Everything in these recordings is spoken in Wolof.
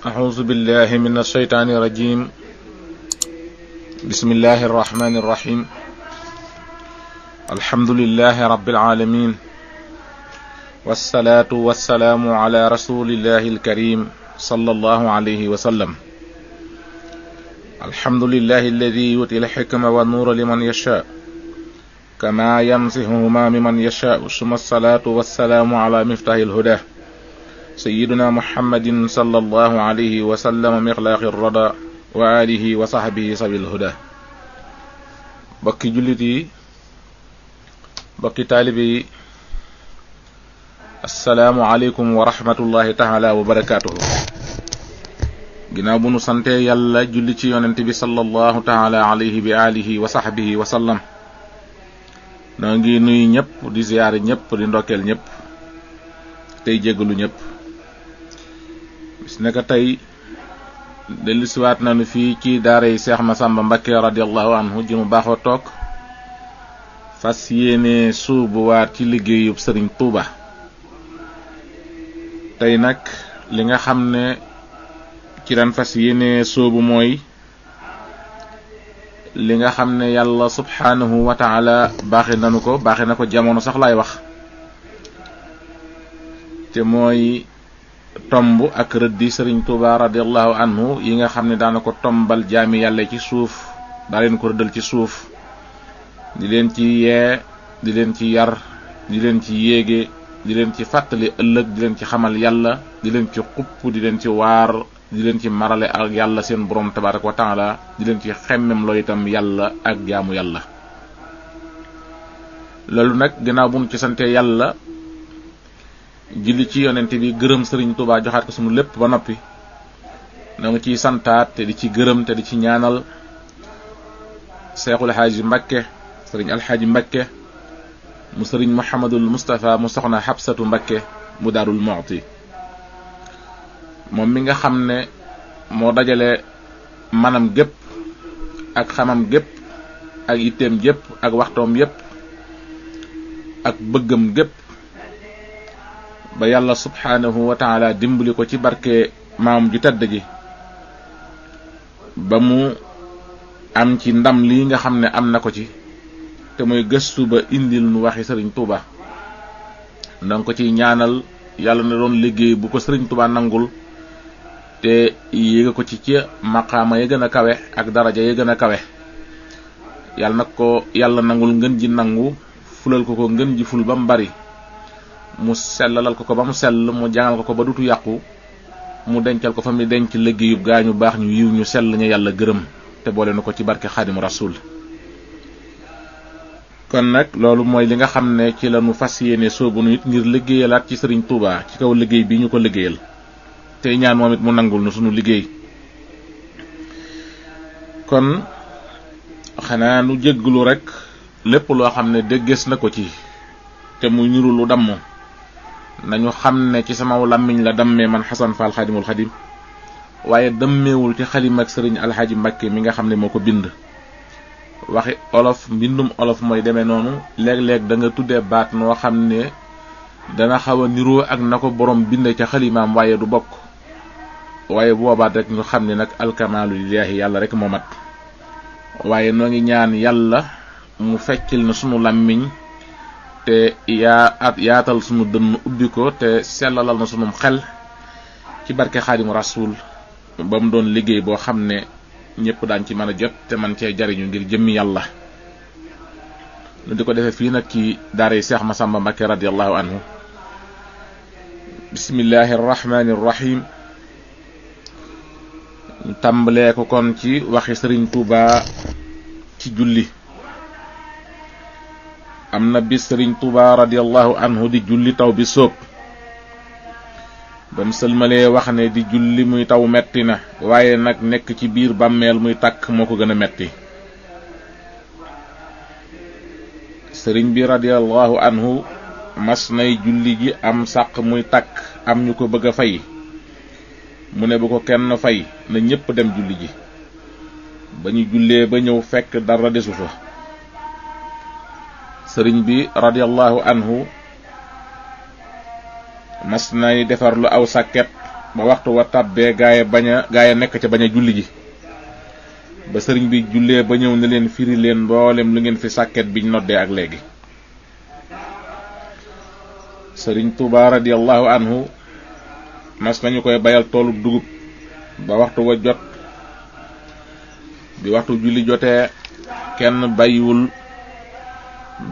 أعوذ بالله من الشيطان الرجيم. بسم الله الرحمن الرحيم. الحمد لله رب العالمين، والصلاة والسلام على رسول الله الكريم صلى الله عليه وسلم. الحمد لله الذي يؤتي الحكمة والنور لمن يشاء كما يمسحهما ممن يشاء، ثم الصلاة والسلام على مفتاح الهدى سيدنا محمد صلى الله عليه وسلم مخلاق الردى وآله وصحبه سبيل الهدى. bokki jullit yi, bokki taalibe yi, assalaamu aleykum wa rahmatullahi taala wa barakaatuhu. ginnaaw bu nu sante yàlla julli ci yonent bi sallallahu taala alayhi bi alihi wa sahbihi wa sallam, noo ngi nuyu ñëpp, di ziyaare ñëpp, di ndokkeel ñëpp, tey jéggalu ñëpp. bis naka tey dellusiwaat nañu fii ci daaray Seex Masamba Mbakke radiyallahu anhu ji mu baaxoo toog fas yéene suubuwaat ci liggéeyub Sëriñ Tuuba. tey nag li nga xam ne ci daan fas yéene soobu mooy li nga xam ne yàlla subhanahu wa taala baaxe na ko jamono sax laay wax, te mooy tomb ak rëddi Sëriñ Tuuba radiyallahu anhu yi nga xam ne daana ko tombal jaami yàlla ci suuf, daa leen ko rëddal ci suuf, di leen ci yee, di leen ci yar, di leen ci yéege, di leen ci fàttali ëllëg, di leen ci xamal yàlla, di leen ci xupp, di leen ci waar, di leen ci marale ak yàlla seen borom tabaraka wa taala, di leen ci xemmem loo itam yàlla ak jaamu yàlla. loolu nag ginnaaw bu ñu ci sante yàlla, julli ci yonent bi, gërëm Sëriñ Tuuba, joxaat ko sunu lépp ba noppi, noo ngi ciy santaat te di ci gërëm te di ci ñaanal Seexul Xaaji Mbakke, Sëriñ Alxaaji Mbakke mu Sëriñ Muhammadul Mustafa mu soxna Xabsatu Mbakke mu Daarul Muxti, moom mi nga xam ne moo dajale manam gépp ak xamam gépp ak itteem gépp ak waxtoom yépp ak bëggam gépp ba yàlla subhanahu wa taala dimbali ko ci barke maam ju tedd ji ba mu am ci ndam lii nga xam ne am na ko ci, te muy gëstu ba indil nu waxi Sëriñ Tuuba. donc ko ci ñaanal yàlla na doon liggéey bu ko Sëriñ Tuuba nangul te yéega ko ci maqaama ya gën a kawe ak daraja ya gën a kawe. yàlla nag ko yàlla nangul ngën ji nangu, fulal ko ngën ji ful ba mu bari, mu sellalal ko ba mu sell, mu jàngal ko ba dutu yàqu, mu dencal ko fa mu denc liggéeyub gaañu baax ñu yiw ñu sell ñu yàlla gërëm, te boole na ko ci barke Xaadimu Rasuul. kon nag loolu mooy li nga xam ne ci la nu fas yéene soobu nu it ngir liggéeyalaat ci Sëriñ Tuuba ci kaw liggéey bi ñu ko liggéeyal, tey ñaan moom it mu nangul nu sunu liggéey. kon xanaa nu jégglu rek lépp loo xam ne déggees na ko ci te mu niru lu damm, nañu xam ne ci sama làmmiñ la dammee man Xasan Fall Xaadimul Xadim, waaye dammeewul ci xalim ak Sëriñ Alxaaji Mbakke mi nga xam ne moo ko bind. waxi olof, mbindum olof mooy demee noonu, léeg-léeg da nga tuddee baat noo xam ne dana xaw a niroo ak na ko borom binde ca xalimaam, waaye du bokk. waaye boobaat rek ñu xam ne nag alkamaalu lillaahi, yàlla rek moo mat. waaye noo ngi ñaan yàlla mu feccil na sunu làmmiñ te yaatal sunu dënn ubbi ko, te sellalal na sunum xel ci barke Xaadimu Rasuul, ba mu doon liggéey boo xam ne ñëpp daañ ci mën a jot te man cee jariñu ngir jëmmi yàlla. lu di ko defee fii nag ci daaray Seex Masamba Mbakke radiyallahu anhu. bismillahi arrahmani arrahim. ñu tàmbalee ko kon ci waxi Sëriñ Tuuba ci julli. am na bis Sëriñ Tuuba radiyallahu anhu di julli taw bi sóob, ba mu sëlmalee wax ne di julli muy taw metti na, waaye nag nekk ci biir bàmmeel muy tàkk moo ko gën a metti. sëriñ bi radiyallahu anhu mas nay julli ji am sàq muy tàkk, am ñu ko bëgg a fay, mu ne bu ko kenn fay, na ñépp dem julli ji. ba ñu jullee ba ñëw fekk dara desu fa. sëriñ bi radiyallahu anhu mas nay defar lu aw sàkket ba waxtu wa tàbbee gaaya nekk ca bañ a julli ji ba sëriñ bi jullee ba ñëw ne leen firi leen mboolem lu ngeen fi sàkket biñ noddee ak léegi. sëriñ Tuuba radiyallahu anhu mas nañu koy bayal toolu dugub ba waxtu wa jot bi waxtu julli jotee kenn bàyyiwul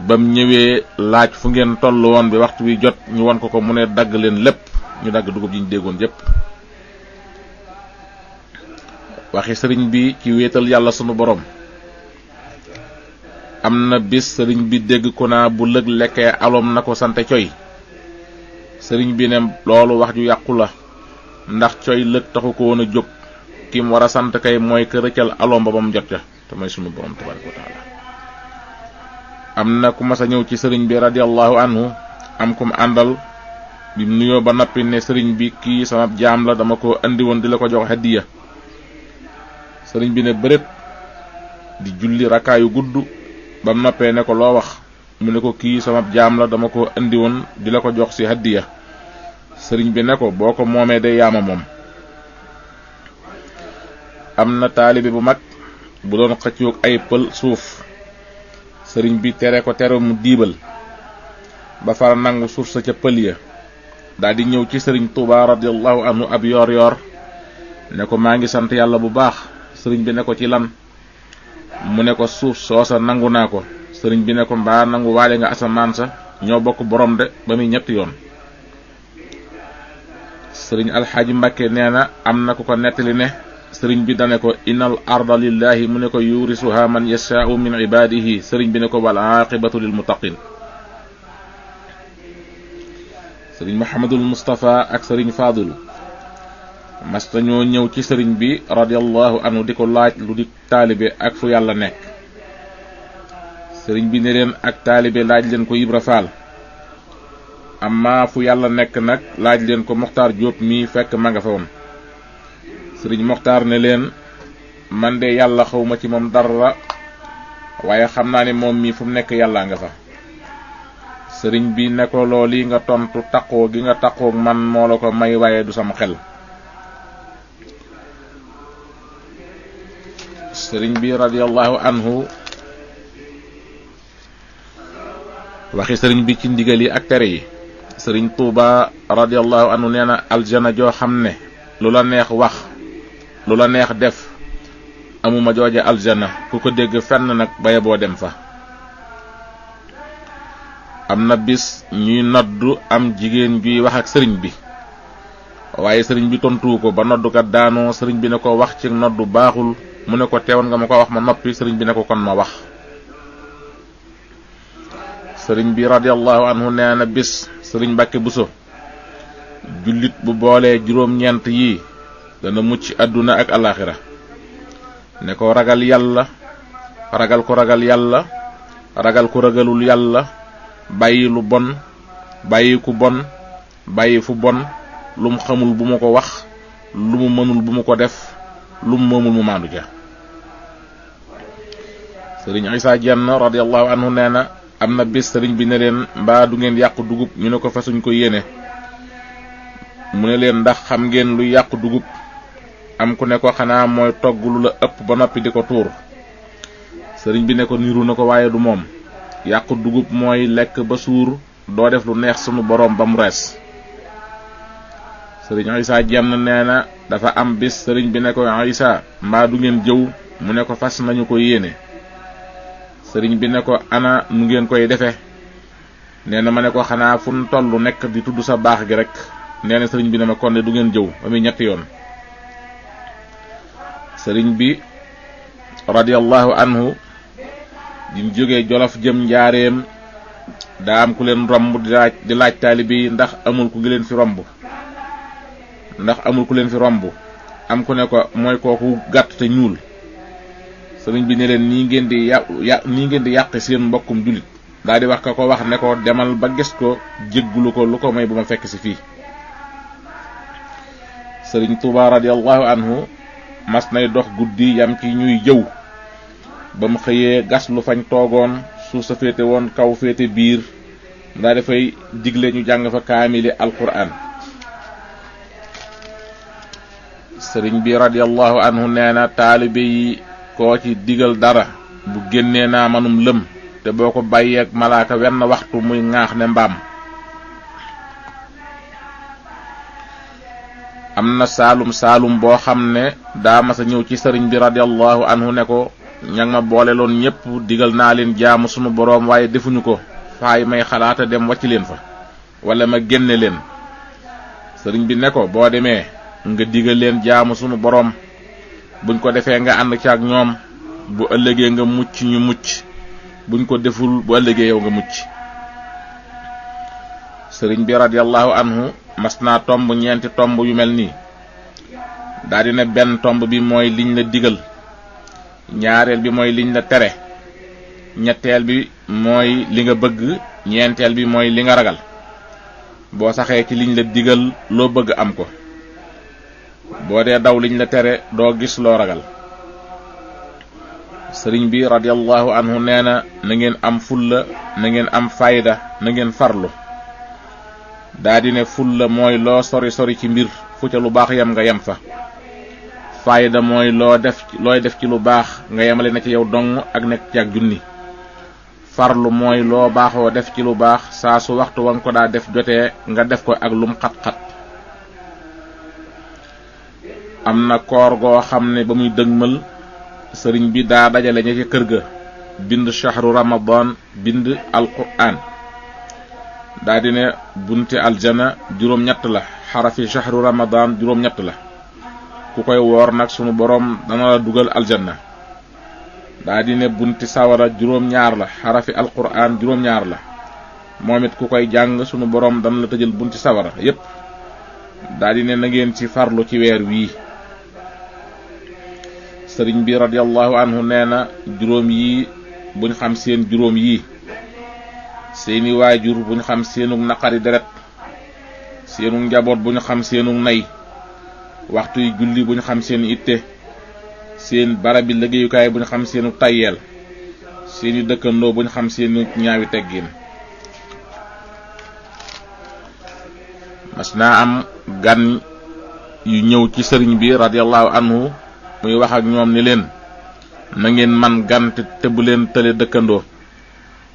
bam ñëwee laaj fu ngeen toll woon bi waxtu bi jot ñu won ko mu ne dagg leen lépp ñu dagg dugub ji ñu déggoon yépp. waxi sëriñ bi ci wéetal yàlla sunu borom. am na bis sëriñ bi dégg ko naa bu lëg lekkee alom na ko sante coy. sëriñ bi ne loolu wax ju yàqu la ndax coy lëg taxu ko woon a jóg kim war a sant kay mooy ka rëccal alom ba bam jot ca te mooy sunu borom tabaraka wa taala. am na ku mas a ñëw ci sëriñ bi radiyallahu anhu am kum àndal bi nuyoo ba noppi ne sëriñ bi kii sama jaam la dama ko andi woon di la ko jox hadiya. sëriñ bi ne bërét di julli rakaayu gudd ba noppee ne ko loo wax mu ne ko kii sama jaam la dama ko andi woon di la ko jox ci hadiya. sëriñ bi ne ko boo ko moomee day yaama moom. am na taalibe bu mag bu doon xëccoog ay pël suuf sëriñ bi tere ko tere mu diibal ba far nangu suuf sa ca pël ya daldi ñëw ci sëriñ Tuuba radiyallahu anhu ab yoor yoor ne ko maa ngi sant yàlla bu baax. sëriñ bi ne ko ci lan mu ne ko suuf soosa nangu naa ko. sëriñ bi ne ko mbaa nangu waale nga asamaan sa ñoo bokk borom de ba muy ñetti yoon. sëriñ alxaaji Mbàkke nee na am na ku ko nettali ne sëriñ bi dane ko innal arda lillahi mu ne ko yurisuha man yashaa'u min ibadihi. sëriñ bi ne ko wal aqibatu lil muttaqin. sëriñ Muhammadul Mustafa ak sëriñ Fadul mas nañoo ñëw ci sëriñ bi radiyallahu anhu di ko laaj lu di taalibe ak fu yàlla nekk. sëriñ bi ne leen ak taalibe laaj leen ko Ibra Faal amma fu yàlla nekk nag laaj leen ko Moxtaar Jóob mi fekk ma nga fa woon. sëriñ Moxtaar ne leen man de yàlla xawma ci moom dara waaye xam naa ne moom mi fu mu nekk yàllaa nga fa. sëriñ bi ne ko looli nga tontu taqoo gi nga taqoo man moo la ko may waaye du sama xel. sëriñ bi radiyallahu anhu waxi sëriñ bi ci ndigal yi ak tere yi. sëriñ Tuuba radiyallahu anhu nee na aljana joo xam ne lu la neex wax lu la neex def amuma jooje aljana ku ko dégg fenn nag baye boo dem fa. am na bis ñuy noddu am jigéen juy wax ak sëriñ bi waaye sëriñ bi tontuwu ko ba noddukat daanoo sëriñ bi ne ko wax ci noddu baaxul mu ne ko teewoon nga ma ko wax ma noppi. sëriñ bi ne ko kon ma wax. sëriñ bi radiyallahu anhu nee na bis sëriñ Mbàkke Buso jullit bu boolee juróom-ñeent yi dana mucc àdduna ak alaxira. ne ko ragal yàlla ragal ko ragal yàlla ragal ko ragalul yàlla bàyyi lu bon bàyyi ku bon bàyyi fu bon lu mu xamul bu mu ko wax lu mu mënul bu mu ko def lu mu moomul mu maandu ja. sëriñ Isaa Jenn radiyallahu anhu nee na am na bis sëriñ bi ne leen mbaa du ngeen yàq dugub ñu ne ko fasuñ ko yéene. mu ne leen ndax xam ngeen lu yàq dugub am ku ne ko xanaa mooy togg lu la ëpp ba noppi di ko tuur. sëriñ bi ne ko niru na ko waaye du moom. yàqu dugub mooy lekk ba suur doo def lu neex sunu boroom ba mu rees. sëriñ Isaa Jenn nee na dafa am bis sëriñ bi ne ko Isaa mbaa du ngeen jëw mu ne ko fas nañu ko yéene. sëriñ bi ne ko ana nu ngeen koy defe nee na ma ne ko xanaa fu nu tollu nekk di tudd sa baax gi rek. nee na sëriñ bi ne ma kon de du ngeen jëw ba muy ñetti yoon. sëriñ bi radiyallahu anhu di mu jógee Jolof jëm Njaareem daa am ku leen romb di laaj taalibe yi ndax amul ku leen fi romb am ku ne ko mooy kooku gàtt te ñuul. sëriñ bi ne leen nii ngeen di yàq seen mbokkum jullit daa di wax ka ko wax ne ko demal ba gis ko jéggulu ko lu ko may bu ma fekk si fii. sëriñ Tuuba radiyallahu anhu mas nay dox guddi yam ci ñuy jëw ba mu xëyee gas lu fañ toogoon suuf sa féete woon kaw féete biir daa dafay digle ñu jàng fa kaamili alquran. sëriñ bi radiyallahu anhu neena taalibe yi koo ci digal dara bu génnee naa manum lëm te boo ko bàyyeeg malaaka wenn waxtu muy ŋaax ne mbaam. am na saalum boo xam ne daa masa ñëw ci sëriñ bi radiyallahu anhu ne ko ña nga ma boole loon ñépp digal naa leen jaamu sunu boroom waaye defuñu ko faay may xalaata dem wàcc leen fa wala ma génne leen. sëriñ bi ne ko boo demee nga digal leen jaamu sunu boroom buñ ko defee nga ànd ci ak ñoom bu ëllëgee nga mucc ñu mucc buñ ko deful bu ëllëgee yow nga mucc. sëriñ bi radiyallahu anhu mas naa tomb ñeenti tomb yu mel nii daldi ne benn tomb bi mooy liñ la digal, ñaareel bi mooy liñ la tere, ñetteel bi mooy li nga bëgg, ñeenteel bi mooy li nga ragal. boo saxee ci liñ la digal loo bëgg am ko, boo dee daw liñ la tere doo gis loo ragal. sëriñ bi radiyallahu anhu nee na ngeen am fulla, na ngeen am fayda, na ngeen farlu. daa di ne fulla mooy loo sori sori ci mbir fu ca lu baax yam nga yem fa. fayda mooy looy def ci lu baax nga yemale na ci yow dong ak nekk ci ak junni. farlu mooy loo baaxoo def ci lu baax saa su waxtu wa nga ko daa def jotee nga def ko ak lum xat-xat. am na koor goo xam ne ba muy dëgmal sëriñ bi daa dajale ña ci kër ga bind shahru ramadan, bind alquran. daa di ne bunti aljana juróom-ñett la, xarafi shahru ramadan juróom-ñett la. ku koy woor nag sunu boroom dana la dugal aljanna. daa di ne bunti sawara juróom-ñaar la, xarafi alquran juróom-ñaar la. moom it ku koy jàng sunu boroom dana la tëjal bunti sawara yépp. daa di ne na ngeen ci farlu ci weer wii. sëriñ bi radiyallahu anhu nee na juróom yi buñ xam seen juróom yi, seeni waajur buñ xam seenug naqari deret, seenug njaboot buñ xam seenug nay, waxtu yi julli buñ xam seen itte, seen barabi liggéeyukaay buñ xam seenug tayyeel, seeni dëkkandoo buñ xam seenu ñaawi teggin. mas naa am gan yu ñëw ci sëriñ bi radiyallahu anhu muy wax ak ñoom ni leen na ngeen man gan te bu leen tële dëkkandoo.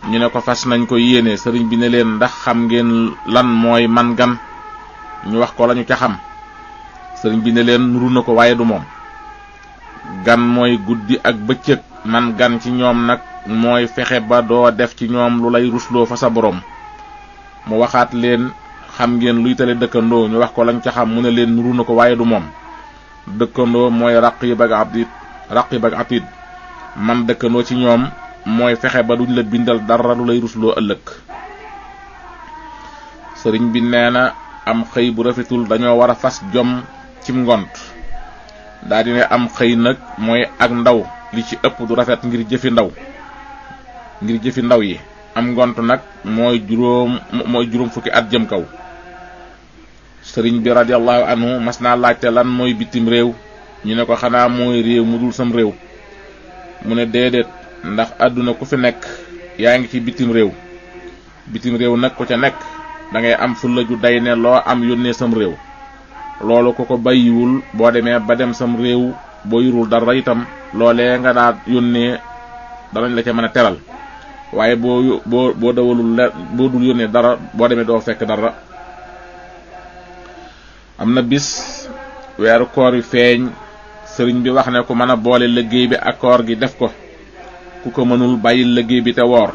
ñu ne ko fas nañ ko yéene. sëriñ bi ne leen ndax xam ngeen lan mooy man gan? ñu wax ko lañu ca xam. sëriñ bi ne leen nuru na ko waaye du moom. gan mooy guddi ak bëccëg, man gan ci ñoom nag mooy fexe ba doo def ci ñoom lu lay rusloo fa sa boroom. mu waxaat leen xam ngeen luy tële dëkkandoo? ñu wax ko lañ ca xam. mu ne leen nuru na ko waaye du moom. dëkkandoo mooy raqib ak atid. man dëkkandoo ci ñoom mooy fexe ba duñ la bindal dara lu lay rusloo ëllëg. sëriñ bi nee na am xëy bu rafetul dañoo war a fas jom cim ngont. daa di ne am xëy nag mooy ak ndaw li ci ëpp du rafet ngir jëfi ndaw yi. am ngont nag mooy juróom fukki at jëm kaw. sëriñ bi radiyallahu anhu mas naa laajte lan mooy bitim réew. ñu ne ko xanaa mooy réew mu dul sam réew. mu ne déedéet, ndax àdduna ku fi nekk yaa ngi ci bitim réew. bitim réew nag ku ca nekk da ngay am fulla ju day ne loo am yónnee sam réew. loolu ku ko bàyyiwul boo demee ba dem sam réew boo yurul dara itam loolee nga daa yónnee danañ la ca mën a teral. waaye boo dul yónnee dara boo demee doo fekk dara. am na bis weeru koor yu feeñ, sëriñ bi wax ne ku mën a boole liggéey bi ak koor gi def ko, ku ko mënul bàyyil liggéey bi te woor.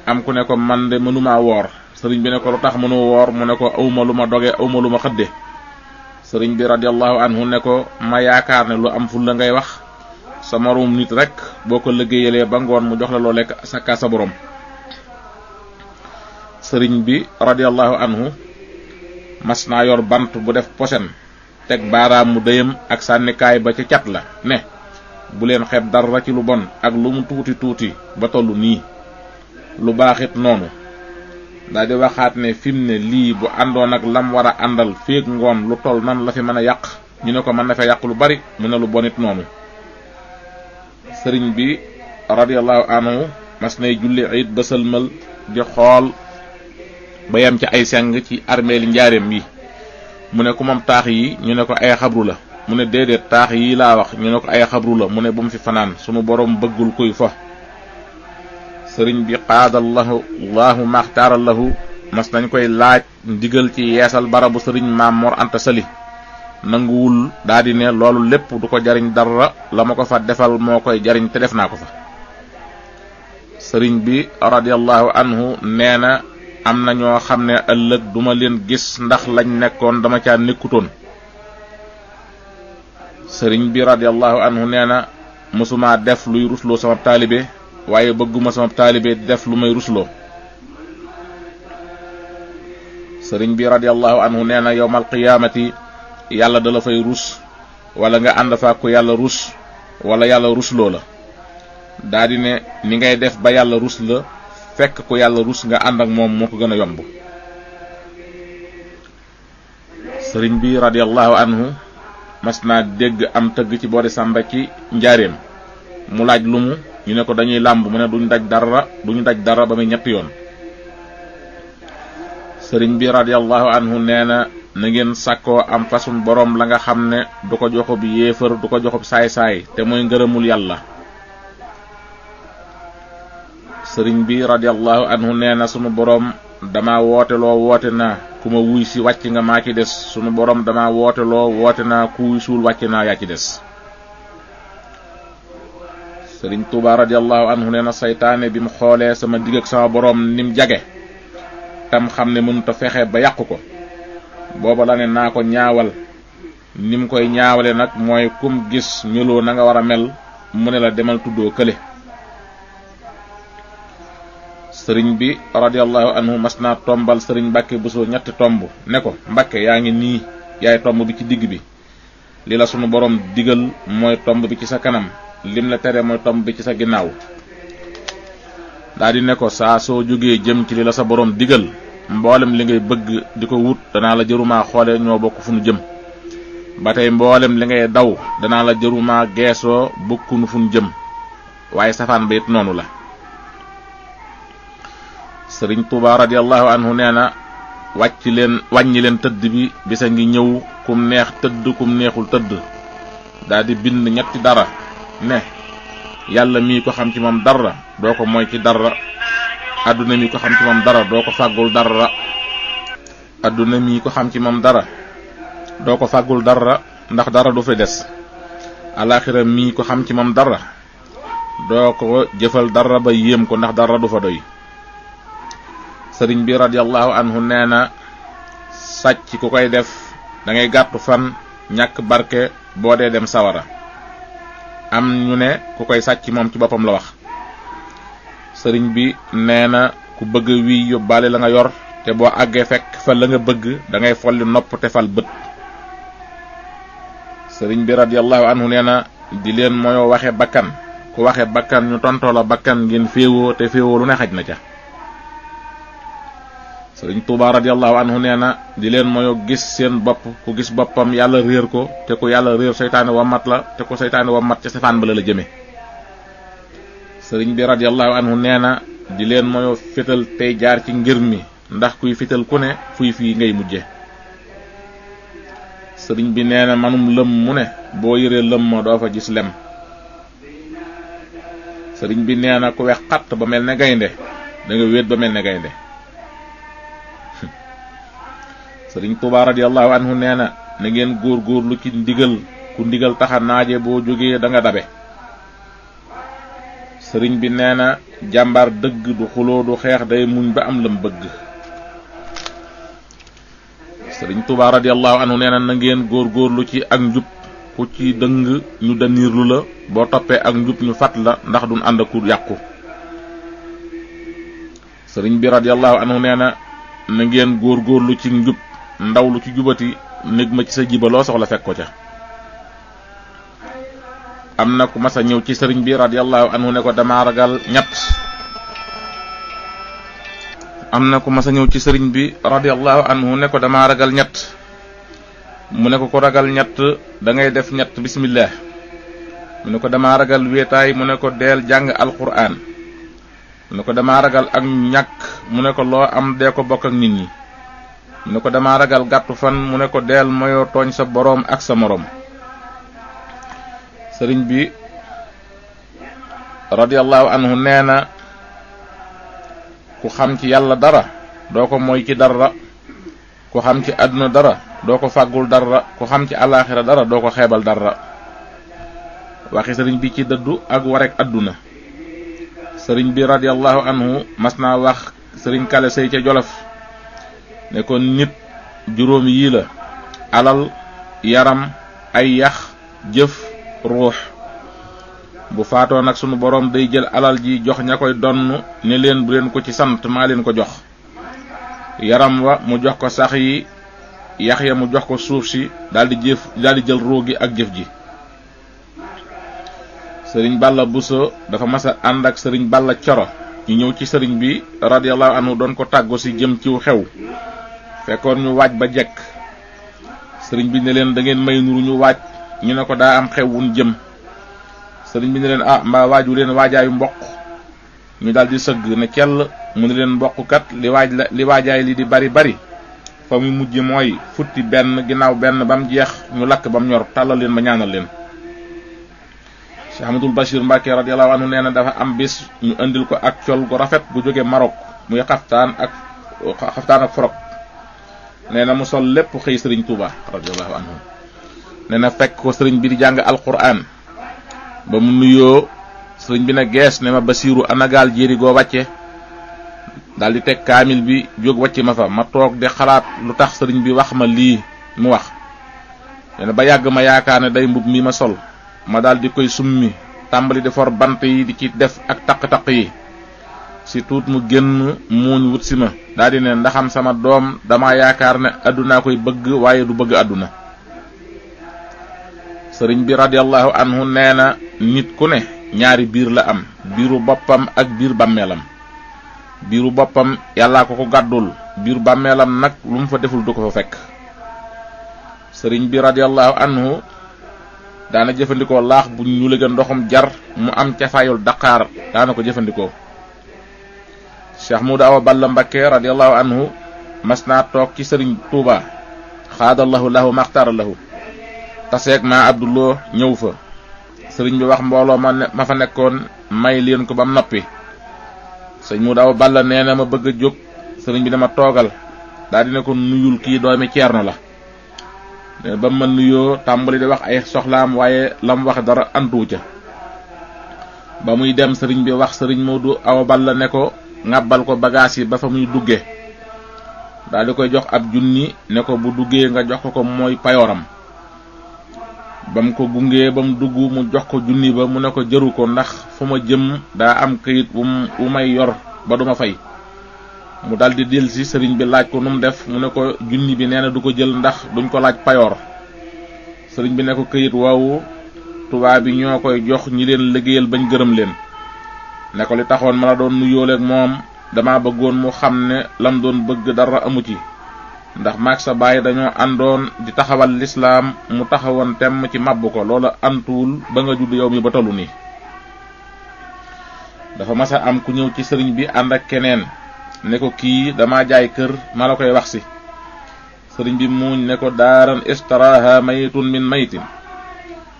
am ku ne ko man de mënumaa woor. sëriñ bi ne ko lu tax mënu woor? mu ne ko awma lu ma doge, awma lu ma xëdde. sëriñ bi radiyallahu anhu ne ko ma yaakaar ne lu am ful la ngay wax. sa moroom nit rek boo ko liggéeyalee ba ngoon mu jox la loo lekk sa borom. sëriñ bi radiyallahu anhu mas naa yor bant bu def posen, teg baaraam mu dëyam ak sànnikaay ba ca cat la ne bu leen xeeb dara ci lu bon ak lu mu tuuti tuuti ba tollu nii. lu baaxit noonu. daal di waxaat ne fim ne lii bu àndoon ak lam war a àndal féeg ngoon lu toll nan la fi mën a yàq. ñu ne ko mën na fa yàq lu bari. mu ne lu bonit noonu. sëriñ bi radiyallahu anhu mas nay julli iid ba sëlmal di xool ba yem ci ay seng ci armeeli njaareem yi. mu ne ku moom taax yi ñu ne ko ay xabru la mu ne déedéet taax yi laa wax ñu ne ko ay xabru la mu ne bu mu fi fanaan sunu borom bëggul kuy fa sëriñ bi qaadallahu maxtaaral lahu mas nañ koy laaj ndigal ci yeesal barabu sëriñ Maam Mor Anta Sali nanguwul daldi ne loolu lépp du ko jariñ dara la ma ko fa defal moo koy jariñ te def naa ko fa. sëriñ bi radiyallahu anhu nee na am na ñoo xam ne ëllëg duma leen gis ndax lañ nekkoon dama caa nekkutoon. sëriñ bi radiyallahu anhu nee na mësuma def luy rusloo sama taalibe waaye bëgguma sama taalibe def lu may rusloo. sëriñ bi radiyallahu anhu nee na yawmal qiyaamati yàlla dala fay rus wala nga ànd fa ko yàlla rus wala yàlla rusloo la daldi ne ni ngay def ba yàlla rus la fekk ko yàlla rus nga ànd ak moom moo ko gën a yomb. sëriñ bi radiyallahu anhu mas naa dégg am tëgg ci boori Sàmba ci njaareem mu laaj lu mu ñu ne ko dañuy làmb mu ne duñu daj dara ba muy ñetti yoon. sëriñ bi radiyallahu anhu nee na na ngeen sàkkoo am façon boroom la nga xam ne du ko joxub yéefar du ko joxub saay-saay te mooy ngërëmul yàlla. sëriñ bi radiyallahu anhu nee na sunu boroom dama woote naa ku ma wuy si wàcc nga maa ci des sunu boroom dama woote naa ku wuy suul wàcc naa yaa ci des. sëriñ Tuuba radiyallahu anhu nee na saytaane bi mu xoolee sama digg ak sama boroom nim jage tam xam ne mënut a fexe ba yàqu ko booba la ne naa ko ñaawal nim koy ñaawale nag mooy kum gis meloo na nga war a mel mu ne la demal tuddoo kële. sëriñ bi radiyallahu anhu mas naa tombal sëriñ Mbàkke Buso ñetti tomb ne ko Mbàkke yaa ngi nii yaay tomb bi ci digg bi li la sunu borom digal mooy tomb bi ci sa kanam lim la tere mooy tomb bi ci sa ginnaaw. daldi ne ko saa soo jógee jëm ci li la sa borom digal mboolem li ngay bëgg di ko wut danaa la jërumaa xoole ñoo bokk fu nu jëm ba tey mboolem li ngay daw danaa la jërumaa geesoo bokkunu fu nu jëm waaye safaan ba it noonu la. sëriñ Tuuba radiyallahu anhu nee na wàññi leen tëdd bi bisa ngi ñëw kum neex tëdd kum neexul tëdd daldi bind ñetti dara ne yàlla mii ko xam ci moom dara doo ko mooy ci dara adduna mii ko xam ci moom dara doo ko fàggul dara adduna mii ko xam ci moom dara doo ko fàggul dara ndax dara du fi des alaxira mii ko xam ci moom dara doo ko jëfal dara ba yéem ko ndax dara du fa doy. sëriñ bi radiyallahu anhu nee na sàcc ku koy def da ngay gàttu fan ñàkk barke boo dee dem sawara am ñu ne ku koy sàcc moom ci boppam la wax. sëriñ bi nee na ku bëgg wi yóbbaale la nga yor te boo àggee fekk fa la nga bëgg da ngay folli nopp te fal bët. sëriñ bi radiyallahu anhu nee na di leen mooyoo waxe bakkan ku waxe bakkan ñu tontoo la bakkan ngeen féewoo te féewoo lu ne xaj na ca. sëriñ Tuuba radiyallahu anhu nee na di leen mooyoo gis seen bopp ku gis boppam yàlla réer ko te ku yàlla réer seytaane wamat la te ku seytaane wamat ca safaan ba la jëme. sëriñ bi radiyallahu anhu nee na di leen mooyoo fétal tey jaar ci ngir mi ndax kuy fétal ku ne fuy fii ngay mujje. sëriñ bi nee na manum lëm mu ne boo yëree lëm ma doo fa gis lem. sëriñ bi nee na ku wex xatt ba mel ne gaynde da nga wéet ba mel ne gaynde. sëriñ Tuuba radiyallahu anhu nee na na ngeen góorgóorlu ci ndigal ku ndigal taxa naaje boo jógee da nga dabe. sëriñ bi nee na jàmbaar dëgg du xuloo du xeex day muñ ba am lam bëgg. sëriñ Tuuba radiyallahu anhu nee na na ngeen góorgóorlu ci ak njub ku ci dëng ñu daniirlu la boo toppee ak njub ñu fat la ndax duñ ànd ku yàqu. sëriñ bi radiyallahu anhu nee na na ngeen góorgóorlu ci njub ndaw lu ci jubati nég ma ci sa jiba loo soxla fekk ko ca. am na ku mas a ñëw ci sëriñ bi radiyallahu anhu ne ko dama ragal ñett. am na ku mas a ñëw ci sëriñ bi radiyallahu anhu ne ko dama ragal ñett. mu ne ko ragal ñett da ngay def ñett bismillah. mu ne ko dama ragal wéetaay mu ne ko deel jàng alquran. mu ne ko dama ragal ak ñàkk mu ne ko loo am dee ko bokk ak nit ñi. mu ne ko dama ragal gàttu fan, mu ne ko deel moyoo tooñ sa boroom ak sa moroom. sëriñ bi radiyallahu anhu nee na ku xam ci yàlla dara doo ko moy ci dara, ku xam ci àdduna dara doo ko fàggul dara, ku xam ci alaaxira dara doo ko xeebal dara. waxi sëriñ bi ci dëddu ak warek àdduna. sëriñ bi radiyallahu anhu mas naa wax sëriñ Kale Sey ca Jolof ne ko nit juróom yii la: alal, yaram, ay yax, jëf, ruux. bu faatoo nag sunu boroom day jël alal ji jox ña koy donn ne leen bu leen ko ci sant, maa leen ko jox. yaram wa mu jox ko sax yi, yax ya mu jox ko suuf si, daldi jël ruu gi ak jëf ji. sëriñ Balla Buso dafa masa ànd ak sëriñ Balla Coro ñu ñëw ci sëriñ bi radiyallahu anhu doon ko tàggu si jëm ciw xew. fekkoon ñu waaj ba jekk. sëriñ bi ne leen da ngeen may nuru ñu waaj, ñu ne ko daa am xew wun jëm. sëriñ bi ne leen mbaa waaju leen waajaayu mboq. ñu daldi sëgg ne cell. mu ne leen mboq kat li waajaay li di bari bari fa mu mujj mooy futti benn ginnaaw benn bam jeex ñu lakk bam ñor, tàllal leen ba ñaanal leen. Cheikh Ahmadul Bachir Mbacke radiyallahu anhu nee na dafa am bis ñu indil ko ak col gu rafet gu jóge Maroc, muy xaftaan ak forog. nee na mu sol lépp xëy sëriñ Touba radiyallahu anhu. nee na fekk ko sëriñ bi di jàng alquran ba mu nuyoo, sëriñ bi ne gees ne ma Basiiru anagaal jéeri goo wàcce. daldi teg kaamil bi jóg wàcc ma fa. ma toog di xalaat lu tax sëriñ bi wax ma lii mu wax. nee na ba yàgg ma yaakaar ne day mbub mi ma sol. ma daldi koy summi tàmbali di for bant yi di ci def ak taq-taq yi. si tuut mu génn muuñ wut si ma daldi ne ndaxam sama doom dama yaakaar ne àddunaa koy bëgg waaye du bëgg àdduna. sëriñ bi radiyallahu anhu nee na nit ku ne ñaari biir la am, biiru boppam ak biir bàmmeelam. biiru boppam yàllaa ko gàddul, biiru bàmmeelam nag lu mu fa deful du ko fa fekk. sëriñ bi radiyallahu anhu daana jëfandikoo laax bu ñu léegi ndoxum jar mu am cafaayul daqaar, daana ko jëfandikoo. Cheikh Mouda Awa Balla Mbakke radiyallahu anhu mas naa toog ci sëriñ Touba xaadallahu lahu maxtaara lahu. taseeg ma Abdullah ñëw fa. sëriñ bi wax mbooloo ma fa nekkoon may leen ko bam noppi. sëñ Mouda Awa Balla nee na ma bëgg a jóg, sëriñ bi dama toogal, daal dina ko nuyul kii doomi Ceerno la. ba ma nuyoo tàmbali di wax ay soxlaam, waaye lam wax dara antuwu ca. ba muy dem sëriñ bi wax sëriñ Mouda Awa Balla ne ko ŋàbbal ko bagaas yi ba fa muy dugge. daal di koy jox ab junni ne ko bu duggee nga jox ko mooy payooram. ba mu ko gungee ba mu dugg mu jox ko junni ba, mu ne ko jëru ko ndax fu ma jëm daa am këyit wu may yor ba duma fay. mu daldi delsi sëriñ bi laaj ko nu mu def, mu ne ko junni bi nee na du ko jël ndax duñ ko laaj payoor. sëriñ bi ne ko këyit woowu tubaab bi ñoo koy jox ñi leen liggéeyal bañ gërëm leen. ne ko li taxoon ma la doon nuyooleeg moom dama bëggoon mu xam ne lam doon bëgg dara amu ci, ndax maag sa baay dañoo àndoon di taxawal lislaam, mu taxawoon temm ci màbb ko, loola antuwul ba nga judd yow mi ba tollu nii. dafa masa am ku ñëw ci sëriñ bi ànd ak keneen ne ko kii dama jaay kër ma la koy wax si. sëriñ bi muuñ ne ko daaran istaraha mayitun min mayitin.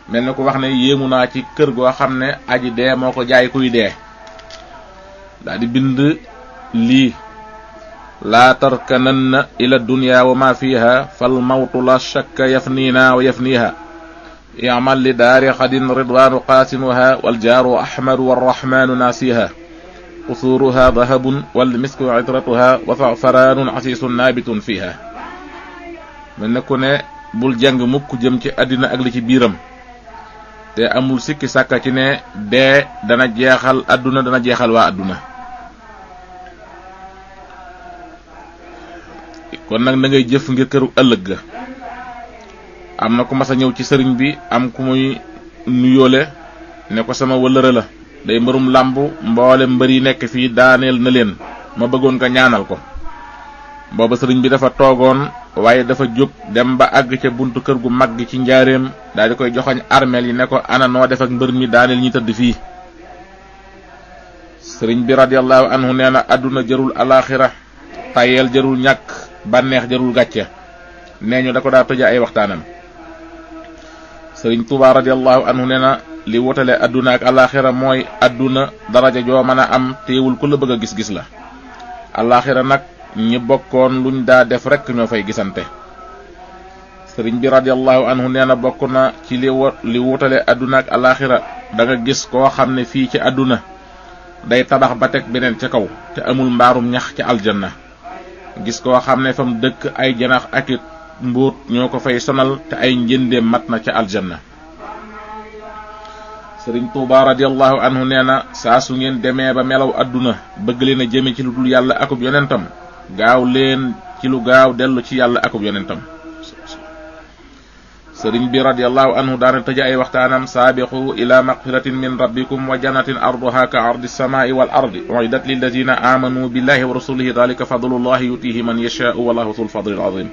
mel ne ko wax ne yéemu naa ci kër goo xam ne aji dee moo ko jaay kuy dee. daal di bind lii: laa tarkananna ila dunya wa ma fiha fal mawtu la shakka yafniina wa yafniha. i'mal li daari xadin ridwaanu qaasimuha wal jaaru ahmadu warrahmaanu naasiha. qusuuruha dahabun wal misku itratuha wa za'faraanun asiisun naabitun fiha. mel ne ku ne bul jàng mukk jëm ci àddina ak li ci biiram, te amul sikki sàkka ci ne dee dana jeexal àdduna, dana jeexal waa àdduna. kon nag da ngay jëf ngir këru ëllëg ga. am na ku mas a ñëw ci sëriñ bi am ku muy nuyoole ne ko sama wëllëre la, day mbërum làmb, mboole mbër yi nekk fii daaneel na leen, ma bëggoon nga ñaanal ko. booba sëriñ bi dafa toogoon, waaye dafa jóg dem ba àgg ca buntu kër gu mag gi ci njaareem, daal di koy joxoñ armeel yi ne ko ana noo def ak mbër mi daaneel ñi tëdd fii. sëriñ bi radiyallahu anhu nee na àdduna jërul alaxira, tayeel jërul ñàkk, bànneex jarul gàcce nee ñu da ko daa tëja ay waxtaanam. Sëriñ Tuubaa radiyallahu anhu nee na li wutale adduna ak alaxira mooy adduna daraja joo mën a am teewul ku la bëgg a gis-gis la, alaxira nag ñi bokkoon luñ daa def rek ñoo fay gisante. sëriñ bi radiyallahu anhu nee na bokk na ci li wutale adduna ak alaxira da nga gis koo xam ne fii ci adduna day tabax ba teg beneen ca kaw te amul mbaarum ñax ca aljanna, gis koo xam ne fam dëkk ay janax ak it mbuut ñoo ko fay sonal te ay njëndeem mat na ca aljanna. sëriñ Tuubaa radiyallahu anhu nee na saa su ngeen demee ba melaw adduna bëgg leen a jëme ci lu dul yàlla akub yonentam gaaw leen ci lu gaaw dellu ci yàlla akub yonentam. sëriñ bi radiyallahu anhu daana tëja ay waxtaanam saabiqu ila maqfiratin min rabbikum wa jannatin arduha ka ardi samaa'i wal ardi u'iddat lillazina amanu billahi wa rasulihi dhalika fadlullahi yutihi man yasha'u wallahu dhul fadlil azim.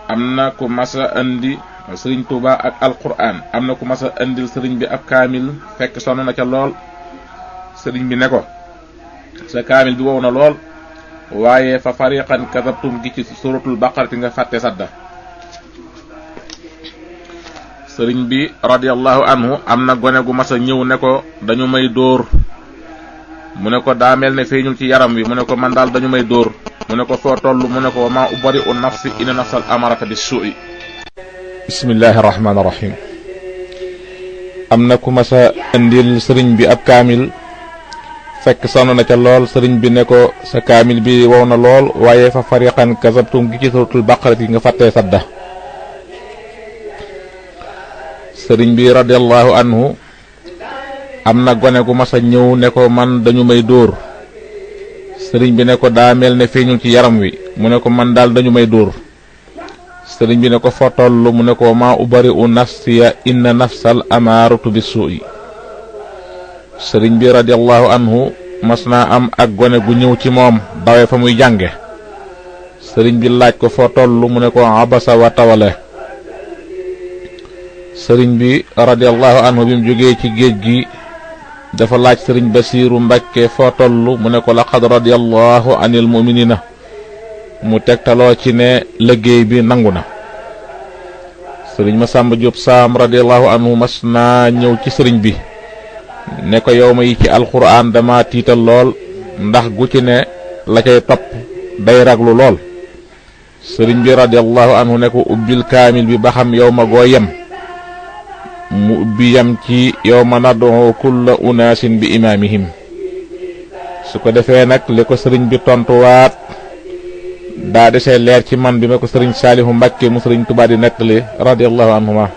am na ku masa andi sëriñ Tuuba ak alquran, am na ku masa andil sëriñ bi ab kaamil fekk sonn na ca lool. sëriñ bi ne ko sa kaamil bi wow na lool waaye fa fariqan kadabtum gi ci suratul baqarati nga fàtte sadda. sëriñ bi radiyallahu anhu am na gone gu masa ñëw ne ko dañu may dóor, mu ne ko daa mel ne feeñul ci yaram wi, mu ne ko man daal dañu may dóor, mu ne ko foo toll, mu ne ko ma ubari u nafsi inna nafsal amarata bis su'i. bismillahi rahmaani rahim. am na ku masa indil sëriñ bi ab kaamil fekk sonn na ca lool, sëriñ bi ne ko sa kaamil bi wow na lool waaye fa fariqan kazabtum gi ci suratul baqara gi nga fàttee sadda. sëriñ bi radiyallahu anhu am na gone gu masa ñëw ne ko man dañu may dóor, sëriñ bi ne ko daa mel ne feeñul ci yaram wi, mu ne ko man daal dañu may dóor, sëriñ bi ne ko foo toll, mu ne ko ma ubari u nafsiya inna nafsal amaaratu bisu'i. sëriñ bi radiyallahu anhu mas naa am ak gone gu ñëw ci moom dawe fa muy jànge, sëriñ bi laaj ko foo toll, mu ne ko abasa wa tawale. sëriñ bi radiyallahu anhu bi mu jógee ci géej gi dafa laaj sëriñ Basiiru Mbàkke foo toll, mu ne ko laqad radiyallahu anil mu'minina, mu tegtaloo ci ne liggéey bi nangu na. sëriñ Masamba Jóob Saam radiyallahu anhu mas naa ñëw ci sëriñ bi ne ko yow ma yi ci alquran dama tiital lool ndax gu ci ne la cay topp day raglu lool. sëriñ bi radiyallahu anhu ne ko ubbil kaamil bi ba xam yow ma goo yem, mu ubbi yam ci yawma nad'u kulla unaasin bi imaamihim. su ko defee nag li ko sëriñ bi tontuwaat daa desee leer ci man bi ma ko sëriñ Saalihu Mbàkke mu sëriñ Tuubaa di nettali radiyallahu anhuma,